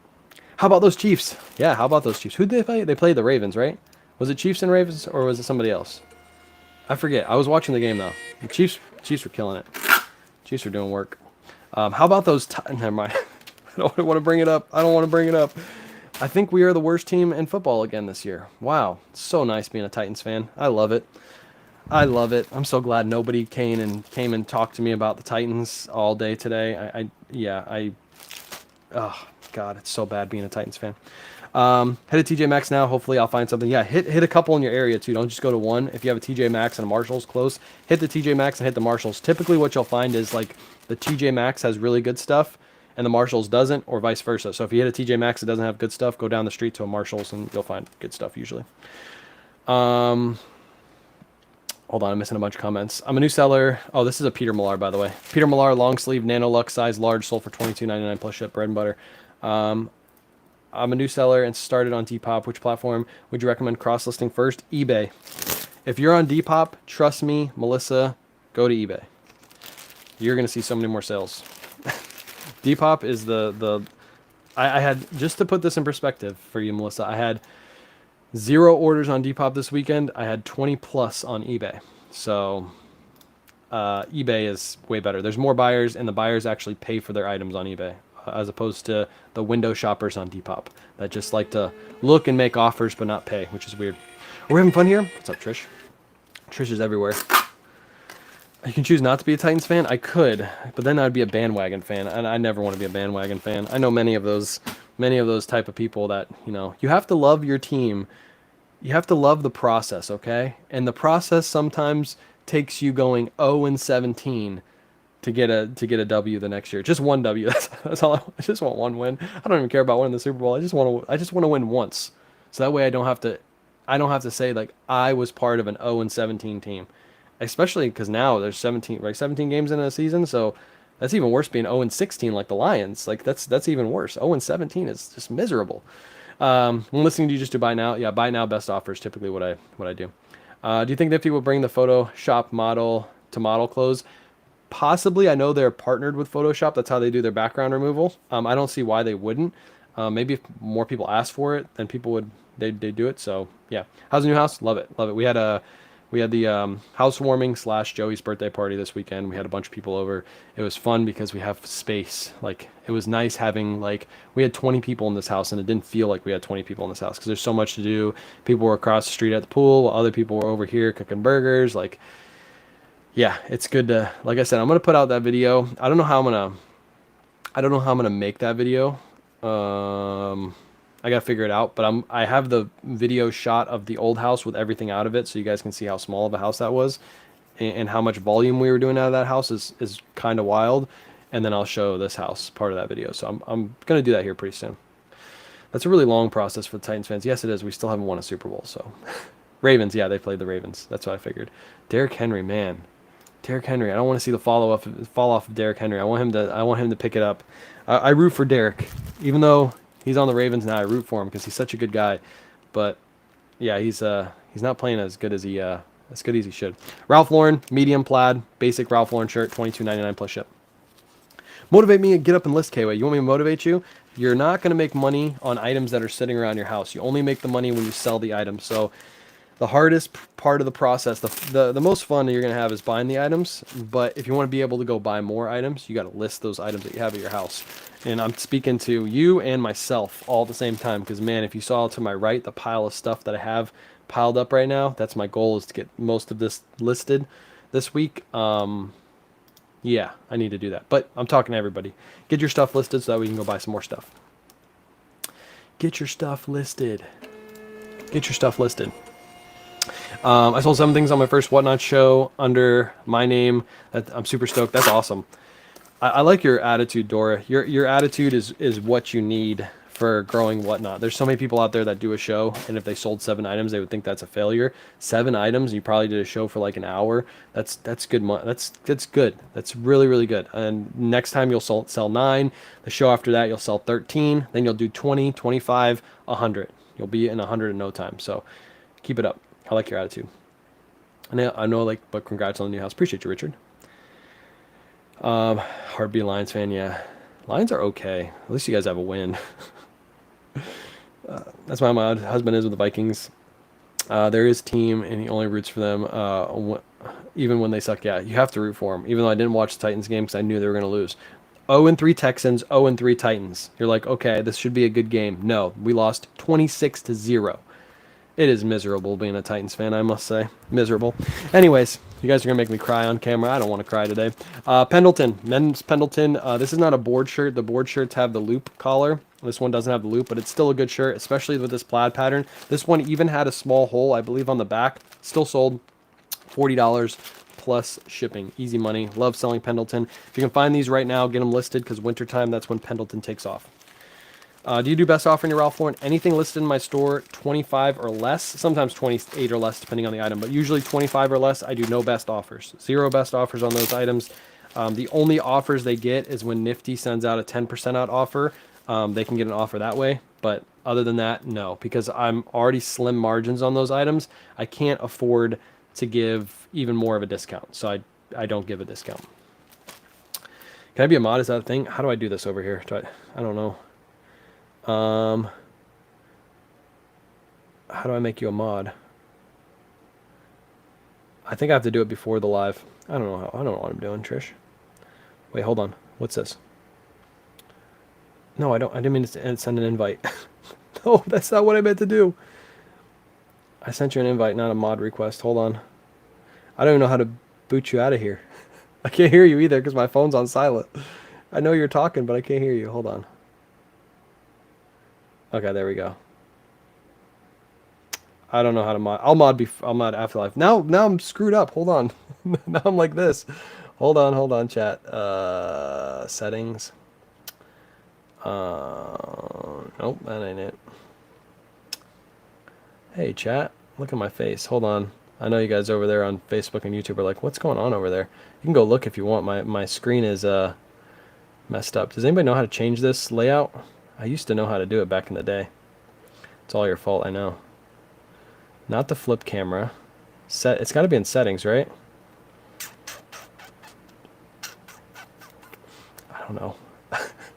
How about those Chiefs? Yeah, how about those Chiefs? Who did they play? They played the Ravens, right? Was it Chiefs and Ravens, or was it somebody else? I forget. I was watching the game though. The Chiefs were killing it. Chiefs are doing work. How about those? Never mind. I don't want to bring it up. I don't want to bring it up. I think we are the worst team in football again this year. Wow, so nice being a Titans fan. I love it. I love it. I'm so glad nobody came and talked to me about the Titans all day today. Oh God, it's so bad being a Titans fan. Head to TJ Maxx now. Hopefully I'll find something. Yeah, hit a couple in your area too. Don't just go to one. If you have a TJ Maxx and a Marshalls close, hit the TJ Maxx and hit the Marshalls. Typically what you'll find is like the TJ Maxx has really good stuff and the Marshalls doesn't, or vice versa. So if you hit a TJ Maxx that doesn't have good stuff, go down the street to a Marshalls and you'll find good stuff usually. Hold on, I'm missing a bunch of comments. I'm a new seller. Oh, this is a Peter Millar, by the way. Peter Millar long sleeve nano luxe size large sold for $22.99 plus ship, bread and butter. I'm a new seller and started on Depop. Which platform would you recommend cross-listing first? eBay. If you're on Depop, trust me, Melissa, go to eBay. You're going to see so many more sales. Depop is I had, just to put this in perspective for you, Melissa, I had 0 orders on Depop this weekend. I had 20 plus on eBay. So eBay is way better. There's more buyers, and the buyers actually pay for their items on eBay, as opposed to the window shoppers on Depop that just like to look and make offers but not pay, which is weird. Are we having fun here? What's up, Trish? Trish is everywhere. You can choose not to be a Titans fan. I could, but then I'd be a bandwagon fan, and I never want to be a bandwagon fan. I know many of those type of people that, you know, you have to love your team. You have to love the process, okay? And the process sometimes takes you going 0-17 to get a W the next year. Just one W. That's all. I just want one win. I don't even care about winning the Super Bowl. I just want to win once. So that way I don't have to say like I was part of an 0-17 team. Especially because now there's 17 games in a season, so that's even worse being 0-16 like the Lions. Like that's even worse. 0-17 is just miserable. When listening to you just to buy now, yeah, buy now best offers typically what I do. Do you think Nifty will bring the Photoshop model to model clothes? Possibly. I know they're partnered with Photoshop. That's how they do their background removal. I don't see why they wouldn't. Maybe if more people ask for it, then people would they do it. So yeah. How's the new house? Love it. Love it. We had the housewarming / Joey's birthday party this weekend. We had a bunch of people over. It was fun because we have space. Like it was nice having like we had 20 people in this house, and it didn't feel like we had 20 people in this house because there's so much to do. People were across the street at the pool, while other people were over here cooking burgers. Like yeah, it's good to like I said, I'm gonna put out that video. I don't know how I'm gonna make that video. I gotta figure it out, but I have the video shot of the old house with everything out of it, so you guys can see how small of a house that was, and how much volume we were doing out of that house is kind of wild. And then I'll show this house part of that video. So I'm gonna do that here pretty soon. That's a really long process for the Titans fans. Yes, it is. We still haven't won a Super Bowl, so Ravens. Yeah, they played the Ravens. That's what I figured. Derrick Henry, man. Derrick Henry. I don't want to see the fall off of Derrick Henry. I want him to pick it up. I root for Derrick, even though he's on the Ravens now. I root for him because he's such a good guy. But yeah, he's not playing as good as he should. Ralph Lauren medium plaid basic Ralph Lauren shirt, $22.99 plus ship. Motivate me and get up and list, KWay. You want me to motivate you? You're not going to make money on items that are sitting around your house. You only make the money when you sell the items. So the hardest part of the process, the most fun that you're going to have is buying the items. But if you want to be able to go buy more items, you got to list those items that you have at your house. And I'm speaking to you and myself all at the same time. Because, man, if you saw to my right, the pile of stuff that I have piled up right now, that's my goal, is to get most of this listed this week. Yeah, I need to do that. But I'm talking to everybody. Get your stuff listed so that we can go buy some more stuff. Get your stuff listed. Get your stuff listed. I sold 7 things on my first Whatnot show under my name. I'm super stoked. That's awesome. I like your attitude, Dora. Your attitude is what you need for growing Whatnot. There's so many people out there that do a show, and if they sold 7 items, they would think that's a failure. 7 items, you probably did a show for like an hour. That's good. That's good. That's really, really good. And next time you'll sell 9. The show after that, you'll sell 13. Then you'll do 20, 25, 100. You'll be in 100 in no time. So keep it up. I like your attitude. I know, like, but congrats on the new house. Appreciate you, Richard. Hard to be a Lions fan, yeah. Lions are okay. At least you guys have a win. That's why my husband is with the Vikings. They're his team, and he only roots for them even when they suck. Yeah, you have to root for them. Even though I didn't watch the Titans game because I knew they were going to lose. 0-3 Texans, 0-3 Titans. You're like, okay, this should be a good game. No, we lost 26-0. It is miserable being a Titans fan, I must say. Miserable. Anyways, you guys are going to make me cry on camera. I don't want to cry today. Pendleton. Men's Pendleton. This is not a board shirt. The board shirts have the loop collar. This one doesn't have the loop, but it's still a good shirt, especially with this plaid pattern. This one even had a small hole, I believe, on the back. Still sold $40 plus shipping. Easy money. Love selling Pendleton. If you can find these right now, get them listed because wintertime, that's when Pendleton takes off. Do you do best offer in your Ralph Lauren? Anything listed in my store, 25 or less, sometimes 28 or less, depending on the item, but usually 25 or less, I do no best offers. 0 best offers on those items. The only offers they get is when Nifty sends out a 10% out offer. They can get an offer that way, but other than that, no, because I'm already slim margins on those items. I can't afford to give even more of a discount, so I don't give a discount. Can I be a mod? Is that a thing? How do I do this over here? I don't know. How do I make you a mod? I think I have to do it before the live. I don't know. I don't know what I'm doing, Trish. Wait, hold on. What's this? No, I didn't mean to send an invite. No, that's not what I meant to do. I sent you an invite, not a mod request. Hold on. I don't even know how to boot you out of here. I can't hear you either because my phone's on silent. I know you're talking, but I can't hear you. Hold on. Okay, there we go. I don't know how to mod. I'll mod Afterlife. Now I'm screwed up. Hold on. Now I'm like this. Hold on, chat. Settings. Nope, that ain't it. Hey, chat. Look at my face. Hold on. I know you guys over there on Facebook and YouTube are like, what's going on over there? You can go look if you want. My screen is messed up. Does anybody know how to change this layout? I used to know how to do it back in the day. It's all your fault, I know. Not the flip camera. It's got to be in settings, right? I don't know.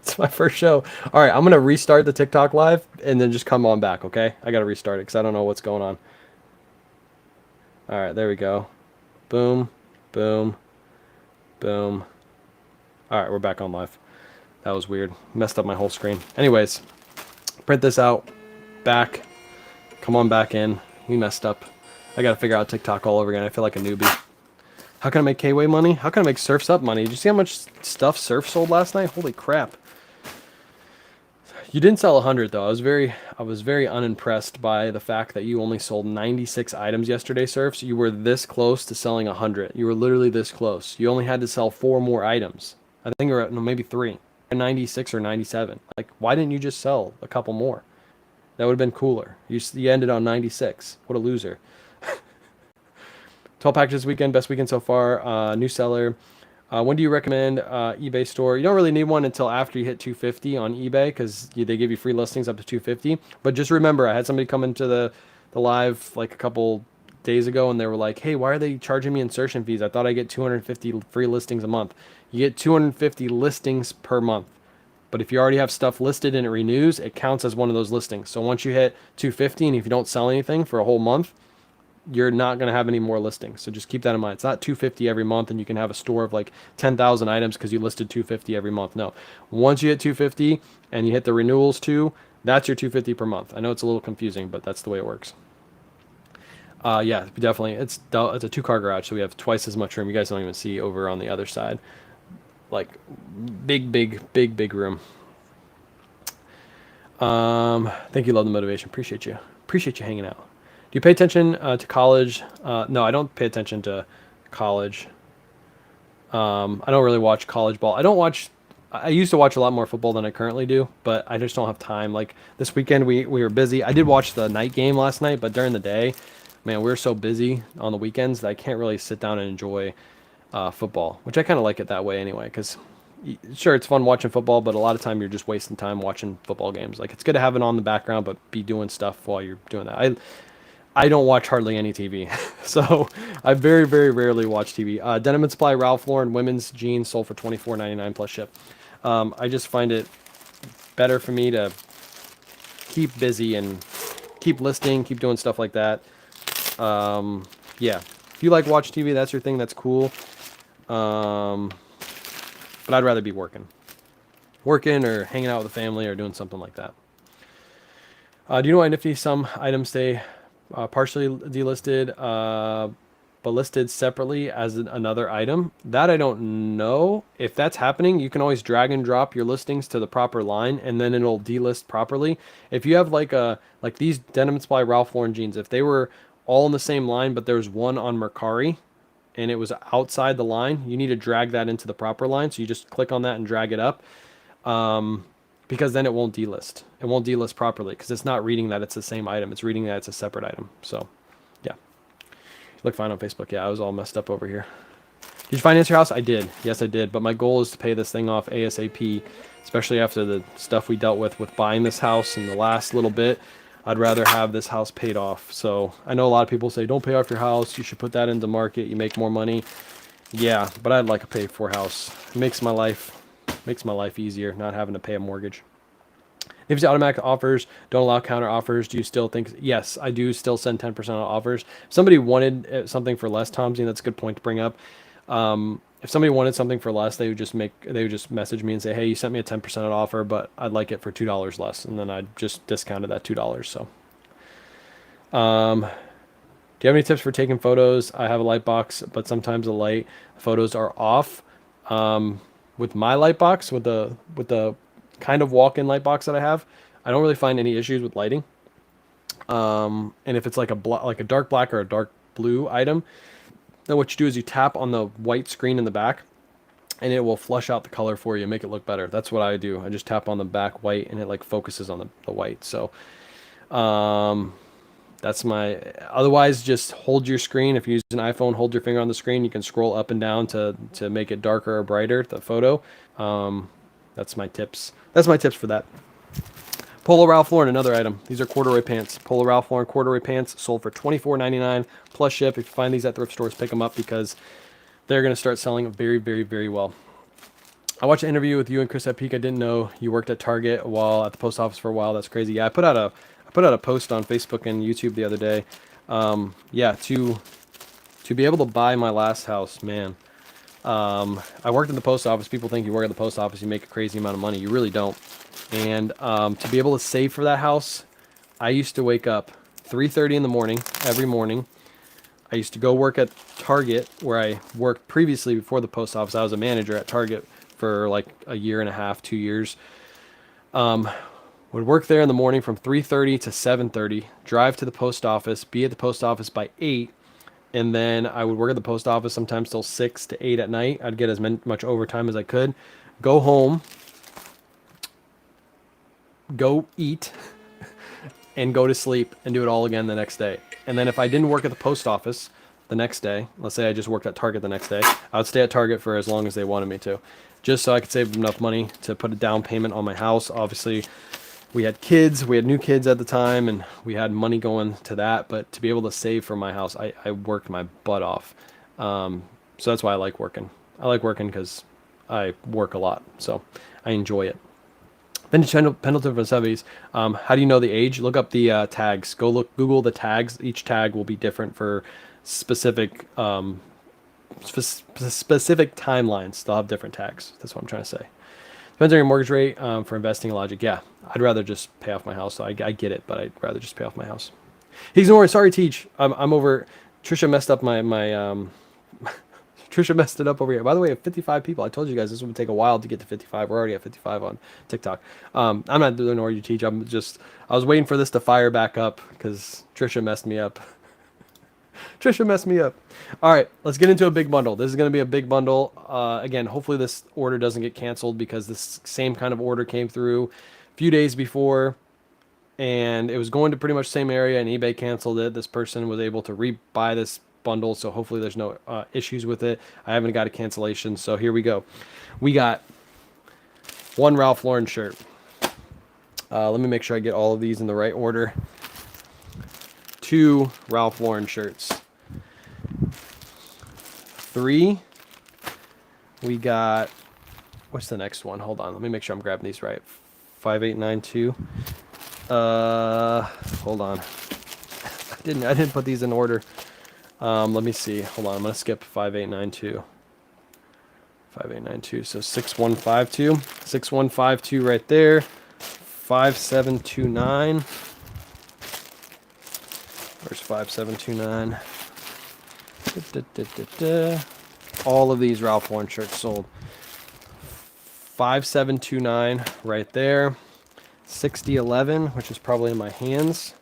It's my first show. All right, I'm gonna restart the TikTok live and then just come on back. Okay, I gotta restart it because I don't know what's going on. All right, there we go. Boom, boom, boom. All right, we're back on live. That was weird. Messed up my whole screen. Anyways, print this out. Back. Come on back in. We messed up. I gotta figure out TikTok all over again. I feel like a newbie. How can I make K-Way money? How can I make Surf's Up money? Did you see how much stuff Surf sold last night? Holy crap. You didn't sell 100 though. I was very unimpressed by the fact that you only sold 96 items yesterday, Surfs. You were this close to selling 100. You were literally this close. You only had to sell 4 more items. I think you were at, no, maybe 3. 96 or 97. Like, why didn't you just sell a couple more? That would have been cooler. You ended on 96. What a loser. 12 packages this weekend. Best weekend so far. New seller. When do you recommend eBay store? You don't really need one until after you hit 250 on eBay because they give you free listings up to 250. But just remember, I had somebody come into the live like a couple days ago and they were like, hey, why are they charging me insertion fees? I thought I get 250 free listings a month. You get 250 listings per month. But if you already have stuff listed and it renews, it counts as one of those listings. So once you hit 250 and if you don't sell anything for a whole month, you're not going to have any more listings. So just keep that in mind. It's not 250 every month and you can have a store of like 10,000 items because you listed 250 every month. No. Once you hit 250 and you hit the renewals too, that's your 250 per month. I know it's a little confusing, but that's the way it works. Yeah, definitely. It's a 2-car garage, so we have twice as much room. You guys don't even see over on the other side. Like big room. Thank you, love the motivation. Appreciate you. Appreciate you hanging out. Do you pay attention to college? No, I don't pay attention to college. I don't really watch college ball. I used to watch a lot more football than I currently do, but I just don't have time. Like this weekend, we were busy. I did watch the night game last night, but during the day, man, we were so busy on the weekends that I can't really sit down and enjoy football, which I kind of like it that way anyway, because sure, it's fun watching football, but a lot of time you're just wasting time watching football games. Like it's good to have it on the background, but be doing stuff while you're doing that. I don't watch hardly any TV, so I very rarely watch TV. Denim and Supply, Ralph Lauren women's jeans sold for $24.99 plus ship. I just find it better for me to keep busy and keep listing, keep doing stuff like that. Yeah, if you like watch TV, that's your thing. That's cool. But I'd rather be working or hanging out with the family or doing something like that. Do you know why Nifty some items stay partially delisted, but listed separately as another item? That I don't know. If that's happening, you can always drag and drop your listings to the proper line and then it'll delist properly. If you have like these Denim Supply Ralph Lauren jeans, if they were all in the same line, but there's one on Mercari and it was outside the line, you need to drag that into the proper line. So you just click on that and drag it up. Because then it won't delist. It won't delist properly because it's not reading that it's the same item. It's reading that it's a separate item. So, yeah. You look fine on Facebook. Yeah, I was all messed up over here. Did you finance your house? I did. Yes, I did. But my goal is to pay this thing off ASAP, especially after the stuff we dealt with buying this house in the last little bit. I'd rather have this house paid off. So I know a lot of people say, don't pay off your house. You should put that into market. You make more money. Yeah, but I'd like a paid for house. It makes my life easier, not having to pay a mortgage. If you automatic offers don't allow counter offers, do you still think? Yes, I do still send 10% on offers. If somebody wanted something for less, Tomsy, that's a good point to bring up. If somebody wanted something for less, they would just message me and say, hey, you sent me a 10% offer, but I'd like it for $2 less, and then I'd just discounted that $2. So, do you have any tips for taking photos? I have a light box, but sometimes the photos are off. With my light box, with the kind of walk-in light box that I have, I don't really find any issues with lighting. And if it's like a dark black or a dark blue item, then what you do is you tap on the white screen in the back, and it will flush out the color for you and make it look better. That's what I do. I just tap on the back white, and it like focuses on the white. So, that's otherwise just hold your screen. If you use an iPhone, hold your finger on the screen. You can scroll up and down to make it darker or brighter, the photo. That's my tips. That's my tips for that. Polo Ralph Lauren, another item. These are corduroy pants. Polo Ralph Lauren corduroy pants sold for $24.99 plus ship. If you find these at thrift stores, pick them up because they're going to start selling very, very, very well. I watched an interview with you and Chris at Peak. I didn't know you worked at Target while at the post office for a while. That's crazy. Yeah, I put out a post on Facebook and YouTube the other day. Yeah, to be able to buy my last house, man. I worked in the post office. People think you work at the post office, you make a crazy amount of money. You really don't. And to be able to save for that house, I used to wake up 3:30 in the morning every morning. I used to go work at Target, where I worked previously before the post office. I was a manager at Target for like a year and a half, 2 years. Would work there in the morning from 3:30 to 7:30, drive to the post office, be at the post office by 8, and then I would work at the post office sometimes till 6 to 8 at night. I'd get as much overtime as I could, go home, go eat, and go to sleep and do it all again the next day. And then if I didn't work at the post office the next day, let's say I just worked at Target the next day, I would stay at Target for as long as they wanted me to, just so I could save enough money to put a down payment on my house. Obviously, we had kids, we had new kids at the time, and we had money going to that. But to be able to save for my house, I worked my butt off. So that's why I like working. I like working because I work a lot, so I enjoy it. Vintage Pendleton from the 70s. How do you know the age? Look up the tags. Google the tags. Each tag will be different for specific specific timelines. They'll have different tags. That's what I'm trying to say. Depends on your mortgage rate for investing logic. Yeah, I'd rather just pay off my house. So I get it, but I'd rather just pay off my house. He's ignoring. Sorry, Teach. I'm over. Trisha messed up my Trisha messed it up over here. By the way, 55 people. I told you guys this would take a while to get to 55. We're already at 55 on TikTok. I'm not doing or you teach. I was waiting for this to fire back up because Trisha messed me up. Trisha messed me up. All right, let's get into a big bundle. This is going to be a big bundle. Again, hopefully this order doesn't get canceled because this same kind of order came through a few days before, and it was going to pretty much the same area, and eBay canceled it. This person was able to rebuy this bundle, so hopefully there's no issues with it. I haven't got a cancellation, so here we go. We got one Ralph Lauren shirt. Let me make sure I get all of these in the right order. 2 Ralph Lauren shirts. 3. We got, what's the next one? Hold on, let me make sure I'm grabbing these right. 5892. Hold on. I didn't put these in order. Let me see. Hold on, I'm gonna skip 5892. 5892. So 6152. 6152 right there. 5729. Where's 5729? All of these Ralph Lauren shirts sold. 5729 right there. 6011, which is probably in my hands.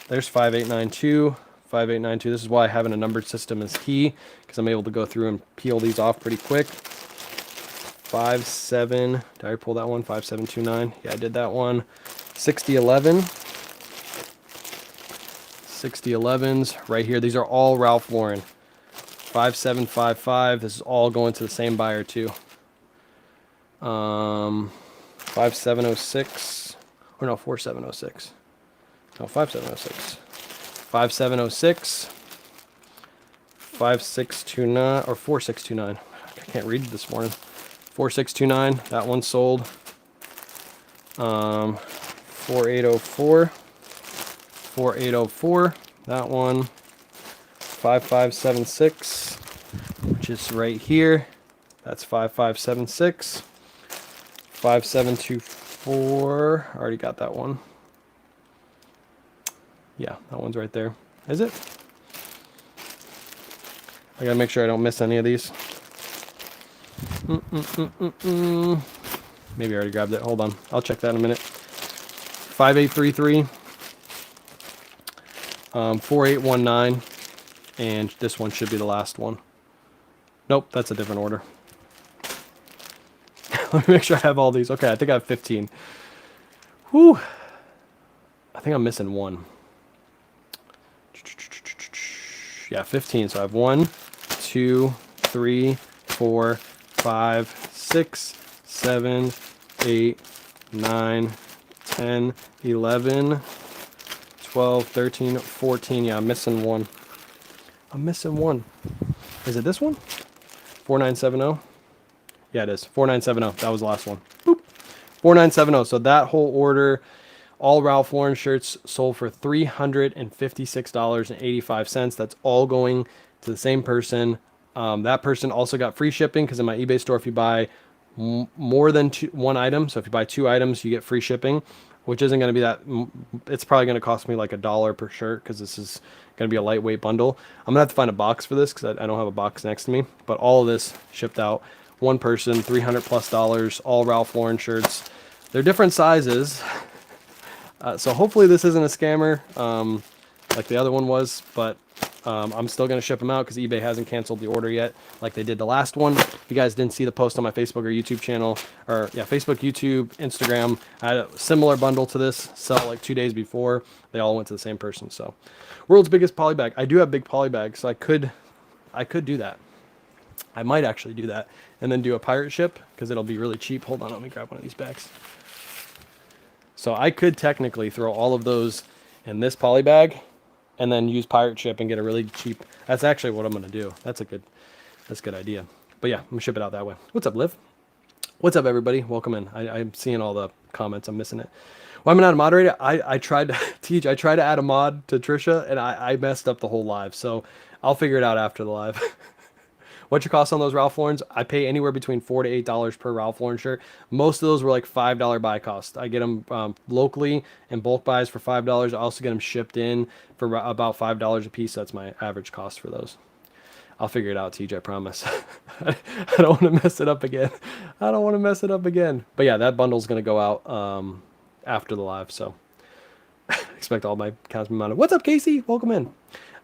There's 5892. 5892. This is why having a numbered system is key, because I'm able to go through and peel these off pretty quick. 57. Did I pull that one? 5729. Yeah, I did that one. 6011. 6011s right here. These are all Ralph Lauren. 5755. This is all going to the same buyer too. 5706. Or no, 4706. No, 5706. 5706. 5629 or 4629. I can't read this morning. 4629. That one sold. 4804. 4804. That one. 5576, which is right here. That's 5576. 5724. Already got that one. Yeah, that one's right there. Is it? I gotta make sure I don't miss any of these. Maybe I already grabbed it. Hold on. I'll check that in a minute. 5833. 4819. And this one should be the last one. Nope, that's a different order. Let me make sure I have all these. Okay, I think I have 15. Whew. I think I'm missing one. Yeah, 15. So I have 1, 2, 3, 4, 5, 6, 7, 8, 9, 10, 11, 12, 13, 14. Yeah, I'm missing one. I'm missing one. Is it this one? 4970? Yeah, it is. 4970. That was the last one. Boop. 4970. So that whole order, all Ralph Lauren shirts sold for $356.85. That's all going to the same person. That person also got free shipping because in my eBay store, if you buy more than one item, so if you buy 2 items, you get free shipping, which isn't going to be that. It's probably going to cost me like $1 per shirt because this is going to be a lightweight bundle. I'm going to have to find a box for this because I don't have a box next to me. But all of this shipped out. One person, $300+, all Ralph Lauren shirts. They're different sizes. So hopefully this isn't a scammer like the other one was, but I'm still going to ship them out because eBay hasn't canceled the order yet like they did the last one. If you guys didn't see the post on my Facebook or YouTube channel, or yeah, Facebook, YouTube, Instagram, I had a similar bundle to this sell like 2 days before. They all went to the same person. So world's biggest poly bag. I do have big poly bags, so I could do that. I might actually do that and then do a pirate ship because it'll be really cheap. Hold on, let me grab one of these bags. So I could technically throw all of those in this poly bag and then use pirate ship and get a really cheap. That's actually what I'm going to do. That's a good idea. But yeah, I'm going to ship it out that way. What's up, Liv? What's up, everybody? Welcome in. I'm seeing all the comments. I'm missing it. Why am I not a moderator? I tried to teach. I tried to add a mod to Trisha and I messed up the whole live. So I'll figure it out after the live. What's your cost on those Ralph Laurens? I pay anywhere between $4 to $8 per Ralph Lauren shirt. Most of those were like $5 buy cost. I get them locally in bulk buys for $5. I also get them shipped in for about $5 a piece. That's my average cost for those. I'll figure it out, TJ, I promise. I don't want to mess it up again. I don't want to mess it up again. But yeah, that bundle's going to go out after the live. So expect all my accounts to be mounted. What's up, Casey? Welcome in.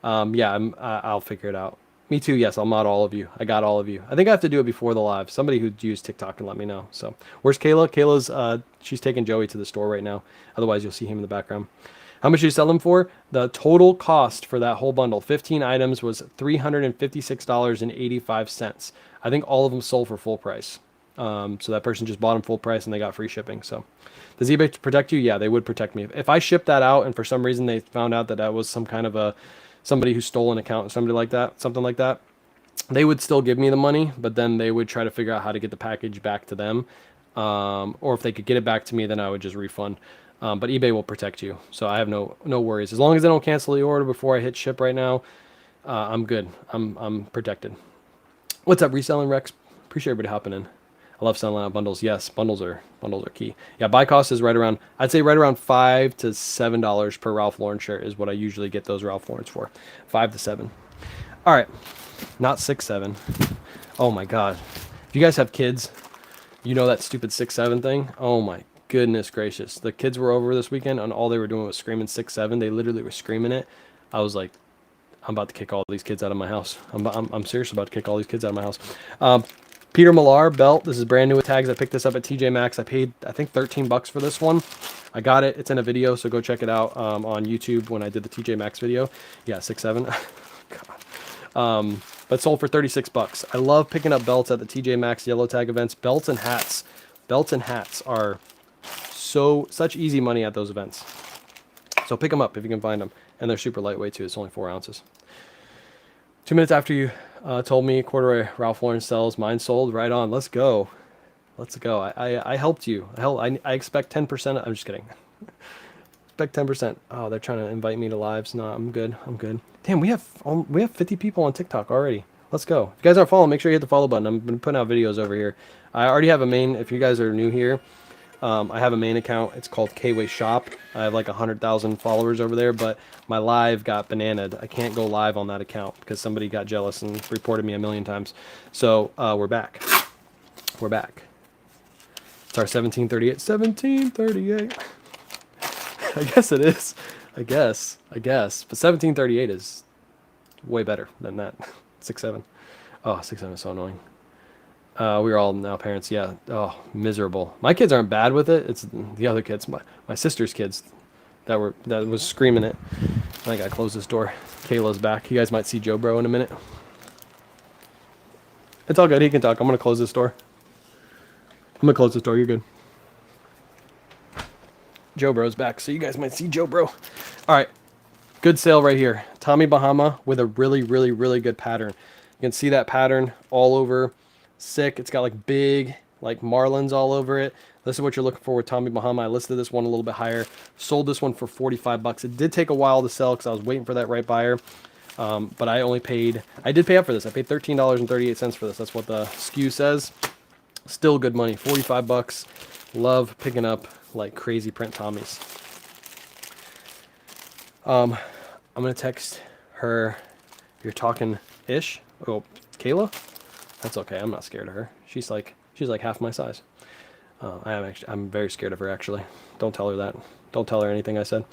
Yeah, I'll figure it out. Me too. Yes, I'll mod all of you. I got all of you. I think I have to do it before the live. Somebody who used TikTok can let me know. So where's Kayla? Kayla's she's taking Joey to the store right now. Otherwise, you'll see him in the background. How much did you sell them for? The total cost for that whole bundle, 15 items, was $356.85. I think all of them sold for full price. So that person just bought them full price and they got free shipping. So does eBay protect you? Yeah, they would protect me. If I shipped that out and for some reason they found out that I was some kind of somebody who stole an account or something like that, they would still give me the money, but then they would try to figure out how to get the package back to them. Or if they could get it back to me, then I would just refund. But eBay will protect you. So I have no worries. As long as they don't cancel the order before I hit ship right now, I'm good. I'm protected. What's up, Reselling Rex? Appreciate everybody hopping in. I love selling out bundles. Yes, bundles are key. Yeah, buy cost is I'd say right around $5 to $7 per Ralph Lauren shirt is what I usually get those Ralph Laurens for. 5 to 7. All right, not 6, 7. Oh my God. If you guys have kids, you know that stupid 6, 7 thing. Oh my goodness gracious. The kids were over this weekend and all they were doing was screaming 6, 7. They literally were screaming it. I was like, I'm about to kick all these kids out of my house. I'm seriously about to kick all these kids out of my house. Peter Millar belt. This is brand new with tags. I picked this up at TJ Maxx. I paid, I think, $13 for this one. I got it. It's in a video, so go check it out on YouTube when I did the TJ Maxx video. Yeah, 6, 7. God. But sold for $36. I love picking up belts at the TJ Maxx yellow tag events. Belts and hats are such easy money at those events. So pick them up if you can find them. And they're super lightweight too. It's only 4 ounces. 2 minutes after you told me corduroy Ralph Lauren sells, mine sold. Right on. Let's go. I helped you. I expect 10%. I'm just kidding. Expect 10%. Oh, they're trying to invite me to lives. No, I'm good. Damn, we have 50 people on TikTok already. Let's go. If you guys aren't following, make sure you hit the follow button. I've been putting out videos over here. I already have a main. If you guys are new here, I have a main account. It's called Kway Shop. I have like 100,000 followers over there, but my live got bananaed. I can't go live on that account because somebody got jealous and reported me a million times. So we're back. It's our 1738. 1738. I guess it is. I guess. But 1738 is way better than that. 6, 7. Oh, 6, 7 is so annoying. We're all now parents. Yeah. Oh, miserable. My kids aren't bad with it. It's the other kids, my sister's kids that was screaming it. I gotta close this door. Kayla's back. You guys might see Joe Bro in a minute. It's all good. He can talk. I'm gonna close this door. You're good. Joe Bro's back, so you guys might see Joe Bro. All right, good sale right here. Tommy Bahama with a really, really, really good pattern. You can see that pattern all over. Sick. It's got like big, like marlins all over it. This is what you're looking for with Tommy Bahama. I listed this one a little bit higher. Sold this one for 45 bucks. It did take a while to sell because I was waiting for that right buyer. But I did pay up for this. I paid $13.38 for this. That's what the SKU says. Still good money. 45 bucks. Love picking up like crazy print Tommies. I'm going to text her. You're talking ish. Oh, Kayla? That's okay. I'm not scared of her. She's like half my size. I'm very scared of her actually. Don't tell her that. Don't tell her anything I said.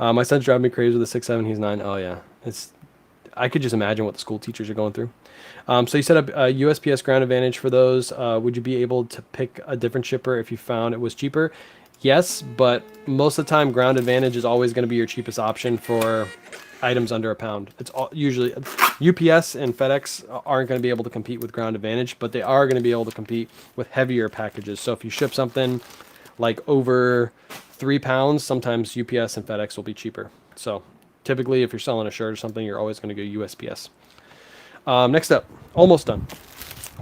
My son's driving me crazy with a 6'7". He's 9. Oh yeah. I could just imagine what the school teachers are going through. So you set up a USPS Ground Advantage for those. Would you be able to pick a different shipper if you found it was cheaper? Yes, but most of the time Ground Advantage is always going to be your cheapest option for items under a pound. It's usually UPS and FedEx aren't going to be able to compete with Ground Advantage, but they are going to be able to compete with heavier packages. So if you ship something like over 3 pounds, sometimes UPS and FedEx will be cheaper. So typically if you're selling a shirt or something, you're always going to go USPS. Next up, almost done.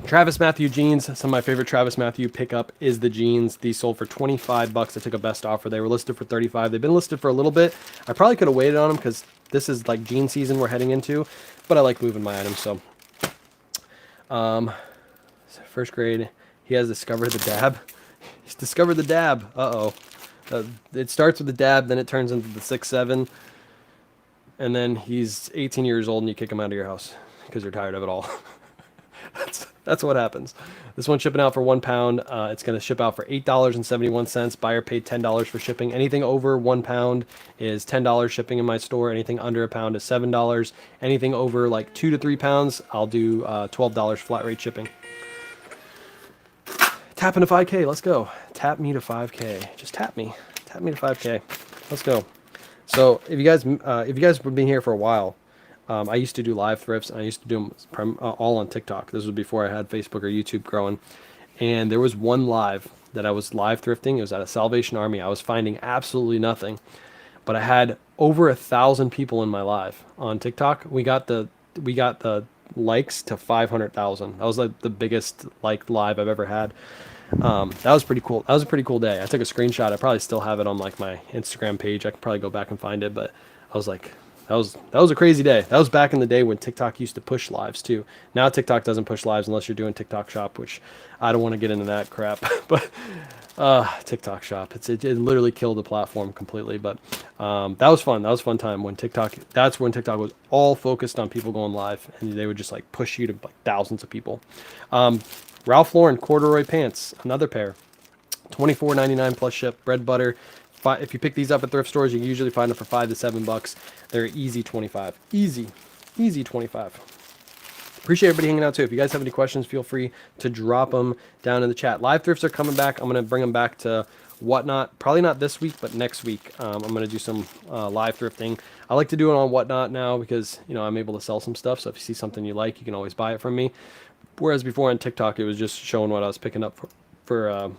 Travis Matthew jeans. Some of my favorite Travis Matthew pickup is the jeans. These sold for 25 bucks. I took a best offer. They were listed for 35. They've been listed for a little bit. I probably could have waited on them because this is like jean season we're heading into, but I like moving my items. So, first grade, he has discovered the dab. He's discovered the dab. It starts with the dab, then it turns into the 6'7", and then he's 18 years old and you kick him out of your house because you're tired of it all. That's what happens. This one's shipping out for 1 pound. It's going to ship out for $8.71. Buyer paid $10 for shipping. Anything over 1 pound is $10 shipping in my store. Anything under a pound is $7. Anything over like 2 to 3 pounds, I'll do $12 flat rate shipping. Tapping to 5K. Let's go. Tap me to 5K. Just tap me. Tap me to 5K. Let's go. So if you guys have been here for a while, I used to do live thrifts, and I used to do them all on TikTok. This was before I had Facebook or YouTube growing. And there was one live that I was live thrifting. It was at a Salvation Army. I was finding absolutely nothing, but I had over 1,000 people in my live on TikTok. We got the likes to 500,000. That was like the biggest liked live I've ever had. That was pretty cool. That was a pretty cool day. I took a screenshot. I probably still have it on like my Instagram page. I could probably go back and find it, but I was like, that was a crazy day. That was back in the day when TikTok used to push lives too. Now TikTok doesn't push lives unless you're doing TikTok Shop, which I don't want to get into that crap. But TikTok Shop, it literally killed the platform completely. But that was fun. That was a fun time when that's when TikTok was all focused on people going live, and they would just like push you to like thousands of people. Ralph Lauren corduroy pants, another pair, $24.99 plus ship, bread butter. If you pick these up at thrift stores, you can usually find them for $5 to $7. They're easy 25. Easy 25. Appreciate everybody hanging out too. If you guys have any questions, feel free to drop them down in the chat. Live thrifts are coming back. I'm going to bring them back to Whatnot. Probably not this week, but next week. I'm going to do some live thrifting. I like to do it on Whatnot now because I'm able to sell some stuff. So if you see something you like, you can always buy it from me. Whereas before on TikTok, it was just showing what I was picking up for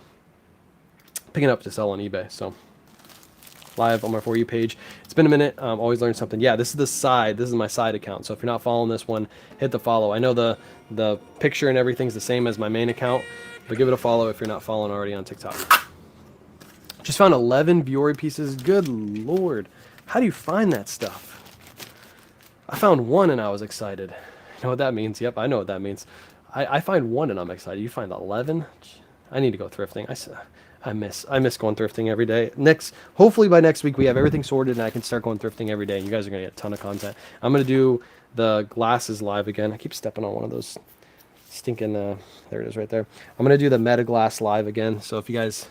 picking up to sell on eBay. So live on my For You page. It's been a minute. Always learn something. Yeah, this is the side. This is my side account. So if you're not following this one, hit the follow. I know the picture and everything's the same as my main account, but give it a follow if you're not following already on TikTok. Just found 11 Vuori pieces. Good Lord. How do you find that stuff? I found one and I was excited. You know what that means? Yep, I know what that means. I find one and I'm excited. You find 11? I need to go thrifting. I miss going thrifting every day. Hopefully by next week we have everything sorted and I can start going thrifting every day. And you guys are gonna get a ton of content. I'm gonna do the glasses live again. I keep stepping on one of those stinking. There it is right there. I'm gonna do the Meta Glass live again. So if you guys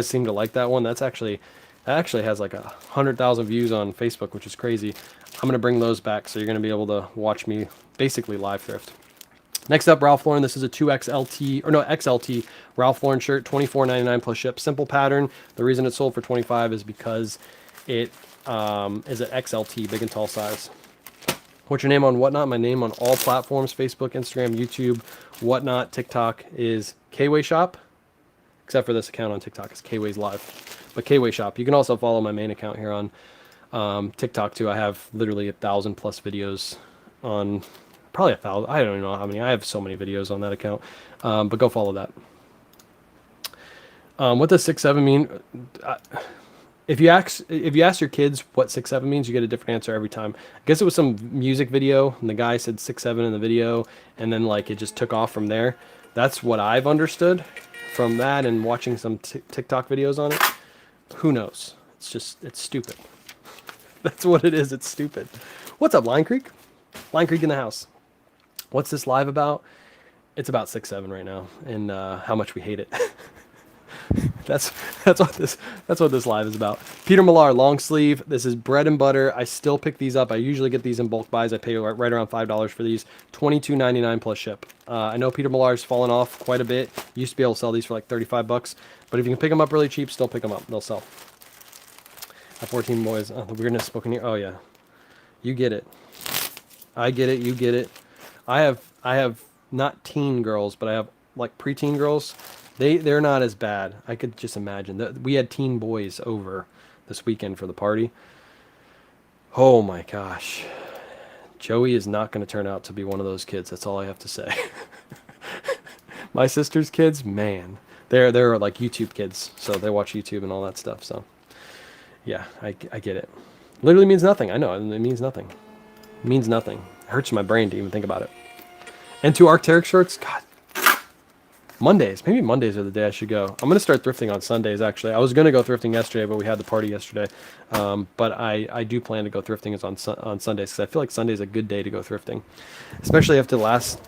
seem to like that one, that actually has like 100,000 views on Facebook, which is crazy. I'm gonna bring those back, so you're gonna be able to watch me basically live thrift. Next up, Ralph Lauren. This is a XLT Ralph Lauren shirt, $24.99 plus ship. Simple pattern. The reason it sold for $25 is because it is an XLT, big and tall size. What's your name on Whatnot? My name on all platforms, Facebook, Instagram, YouTube, Whatnot, TikTok is Kway Shop. Except for this account on TikTok, it's Kway's Live. But K-Way Shop. You can also follow my main account here on TikTok too. I have literally 1,000 plus videos on, probably 1,000. I don't even know how many. I have so many videos on that account. But go follow that. What does 6'7" mean? If you ask your kids what 6'7" means, you get a different answer every time. I guess it was some music video, and the guy said 6'7" in the video, and then like it just took off from there. That's what I've understood from that and watching some TikTok videos on it. Who knows? It's stupid. That's what it is. It's stupid. What's up, Line Creek? Line Creek in the house. What's this live about? It's about 6'7" right now, and how much we hate it. That's what this live is about. Peter Millar, long sleeve. This is bread and butter. I still pick these up. I usually get these in bulk buys. I pay right around $5 for these. $22.99 plus ship. I know Peter Millar's fallen off quite a bit. Used to be able to sell these for like $35, but if you can pick them up really cheap, still pick them up. They'll sell. At 14 boys. Oh, the weirdness spoken here. Oh yeah, you get it. I get it. You get it. I have not teen girls, but I have like preteen girls. They're not as bad. I could just imagine. We had teen boys over this weekend for the party. Oh my gosh. Joey is not going to turn out to be one of those kids. That's all I have to say. My sister's kids, man. They're like YouTube kids. So they watch YouTube and all that stuff. So yeah, I get it. Literally means nothing. I know. It means nothing. It means nothing. It hurts my brain to even think about it. And two Arc'teryx shorts. God. Mondays. Maybe Mondays are the day I should go. I'm going to start thrifting on Sundays, actually. I was going to go thrifting yesterday, but we had the party yesterday. But I do plan to go thrifting on Sundays, because I feel like Sunday's a good day to go thrifting. Especially after last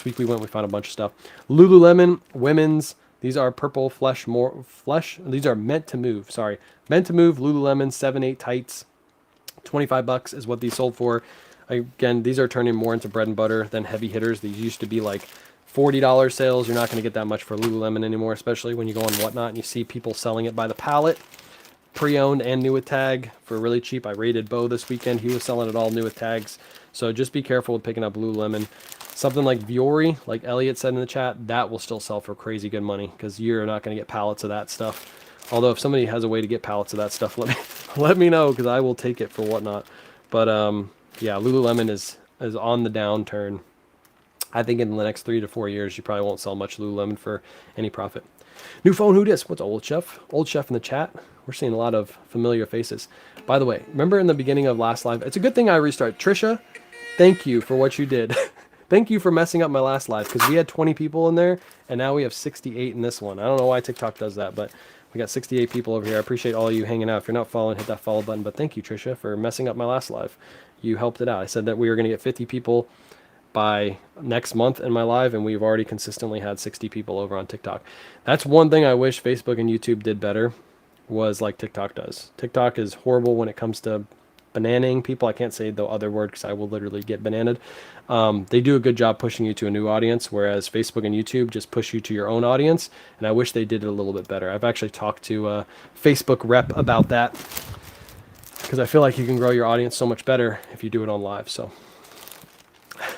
week we found a bunch of stuff. Lululemon, women's. These are purple flesh. These are meant to move. Sorry. Meant to move Lululemon 7/8 tights. $25 is what these sold for. Again, these are turning more into bread and butter than heavy hitters. These used to be like $40 sales. You're not going to get that much for Lululemon anymore, especially when you go on Whatnot and you see people selling it by the pallet, pre-owned and new with tag for really cheap. I raided Bo this weekend. He was selling it all new with tags. So just be careful with picking up Lululemon. Something like Vuori, like Elliot said in the chat, that will still sell for crazy good money, because you're not going to get pallets of that stuff. Although if somebody has a way to get pallets of that stuff, let me know, because I will take it for Whatnot. But yeah, Lululemon is on the downturn. I think in the next 3 to 4 years, you probably won't sell much Lululemon for any profit. New phone, who dis? What's Old Chef? Old Chef in the chat. We're seeing a lot of familiar faces. By the way, remember in the beginning of last live, it's a good thing I restart. Trisha, thank you for what you did. Thank you for messing up my last live, because we had 20 people in there, and now we have 68 in this one. I don't know why TikTok does that, but we got 68 people over here. I appreciate all of you hanging out. If you're not following, hit that follow button. But thank you, Trisha, for messing up my last live. You helped it out. I said that we were going to get 50 people by next month in my live, and we've already consistently had 60 people over on TikTok. That's one thing I wish Facebook and YouTube did better, was like TikTok does. TikTok is horrible when it comes to bananing people. I can't say the other word because I will literally get bananaed. They do a good job pushing you to a new audience, whereas Facebook and YouTube just push you to your own audience, and I wish they did it a little bit better. I've actually talked to a Facebook rep about that, because I feel like you can grow your audience so much better if you do it on live. So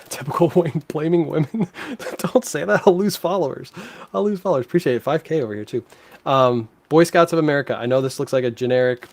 typical blaming women. Don't say that. I'll lose followers. Appreciate it. 5K over here too. Boy Scouts of America. I know this looks like a generic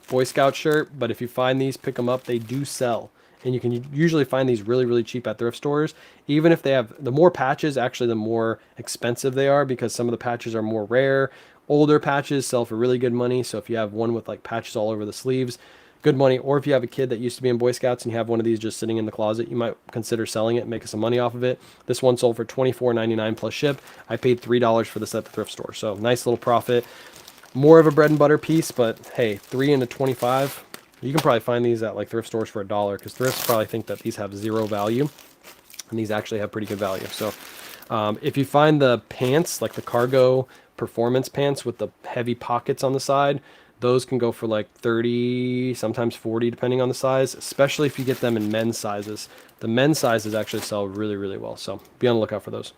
Boy Scout shirt, but if you find these, pick them up. They do sell, and you can usually find these really, really cheap at thrift stores. Even if they have the more patches, actually the more expensive they are, because some of the patches are more rare. Older patches sell for really good money. So if you have one with like patches all over the sleeves, good money. Or if you have a kid that used to be in Boy Scouts and you have one of these just sitting in the closet, you might consider selling it and making some money off of it. This one sold for $24.99 plus ship. I paid $3 for this at the thrift store. So nice little profit. More of a bread and butter piece, but hey, 3 into 25. You can probably find these at like thrift stores for $1, because thrifts probably think that these have zero value, and these actually have pretty good value. So if you find the pants, like the cargo performance pants with the heavy pockets on the side, those can go for like 30, sometimes 40, depending on the size, especially if you get them in men's sizes. The men's sizes actually sell really, really well. So be on the lookout for those.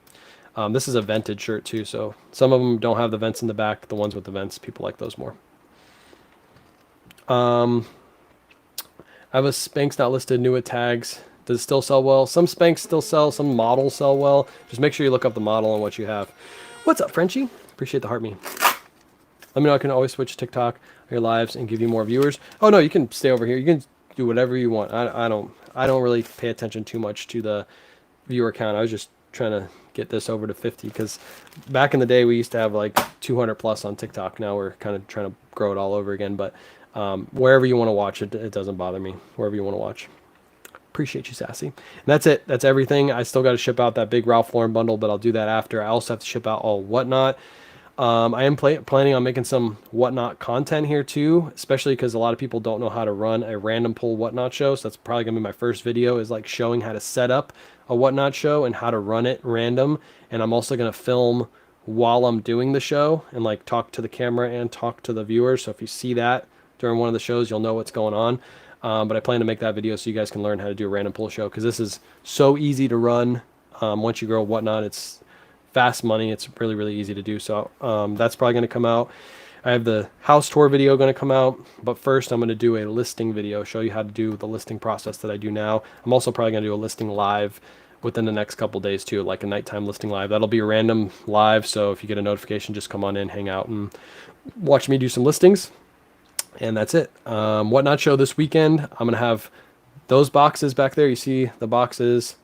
This is a vented shirt too. So some of them don't have the vents in the back. The ones with the vents, people like those more. I have a Spanx not listed, new with tags. Does it still sell well? Some Spanx still sell, some models sell well. Just make sure you look up the model and what you have. What's up, Frenchie? Appreciate the heart me. Let me know. I can always switch TikTok or your lives and give you more viewers. Oh no, you can stay over here. You can do whatever you want. I don't really pay attention too much to the viewer count. I was just trying to get this over to 50 because back in the day we used to have like 200 plus on TikTok. Now we're kind of trying to grow it all over again. But wherever you want to watch it, it doesn't bother me. Wherever you want to watch. Appreciate you, Sassy. And that's it. That's everything. I still got to ship out that big Ralph Lauren bundle, but I'll do that after. I also have to ship out all Whatnot. I am planning on making some Whatnot content here too, especially because a lot of people don't know how to run a random pull Whatnot show. So that's probably gonna be my first video, is like showing how to set up a Whatnot show and how to run it random. And I'm also gonna film while I'm doing the show and like talk to the camera and talk to the viewers. So if you see that during one of the shows, you'll know what's going on. But I plan to make that video so you guys can learn how to do a random pull show, because this is so easy to run. Once you grow Whatnot, it's fast money. It's really, really easy to do. So that's probably going to come out. I have the house tour video going to come out, but first I'm going to do a listing video, show you how to do the listing process that I do now. I'm also probably going to do a listing live within the next couple days too, like a nighttime listing live. That'll be a random live, so if you get a notification, just come on in, hang out, and watch me do some listings. And that's it. Whatnot show this weekend. I'm going to have those boxes back there. You see the boxes.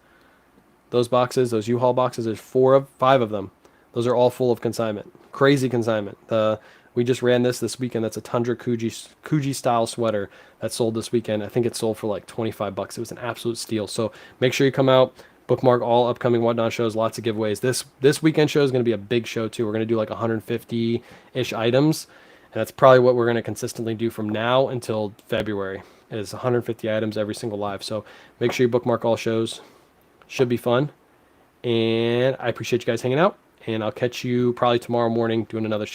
Those boxes, those U-Haul boxes, there's 5 of them. Those are all full of consignment. Crazy consignment. We just ran this weekend. That's a Tundra Coogee style sweater that sold this weekend. I think it sold for like 25 bucks. It was an absolute steal. So make sure you come out, bookmark all upcoming Whatnot shows, lots of giveaways. This weekend show is going to be a big show too. We're going to do like 150-ish items. And that's probably what we're going to consistently do from now until February, is 150 items every single live. So make sure you bookmark all shows. Should be fun. And I appreciate you guys hanging out. And I'll catch you probably tomorrow morning doing another show.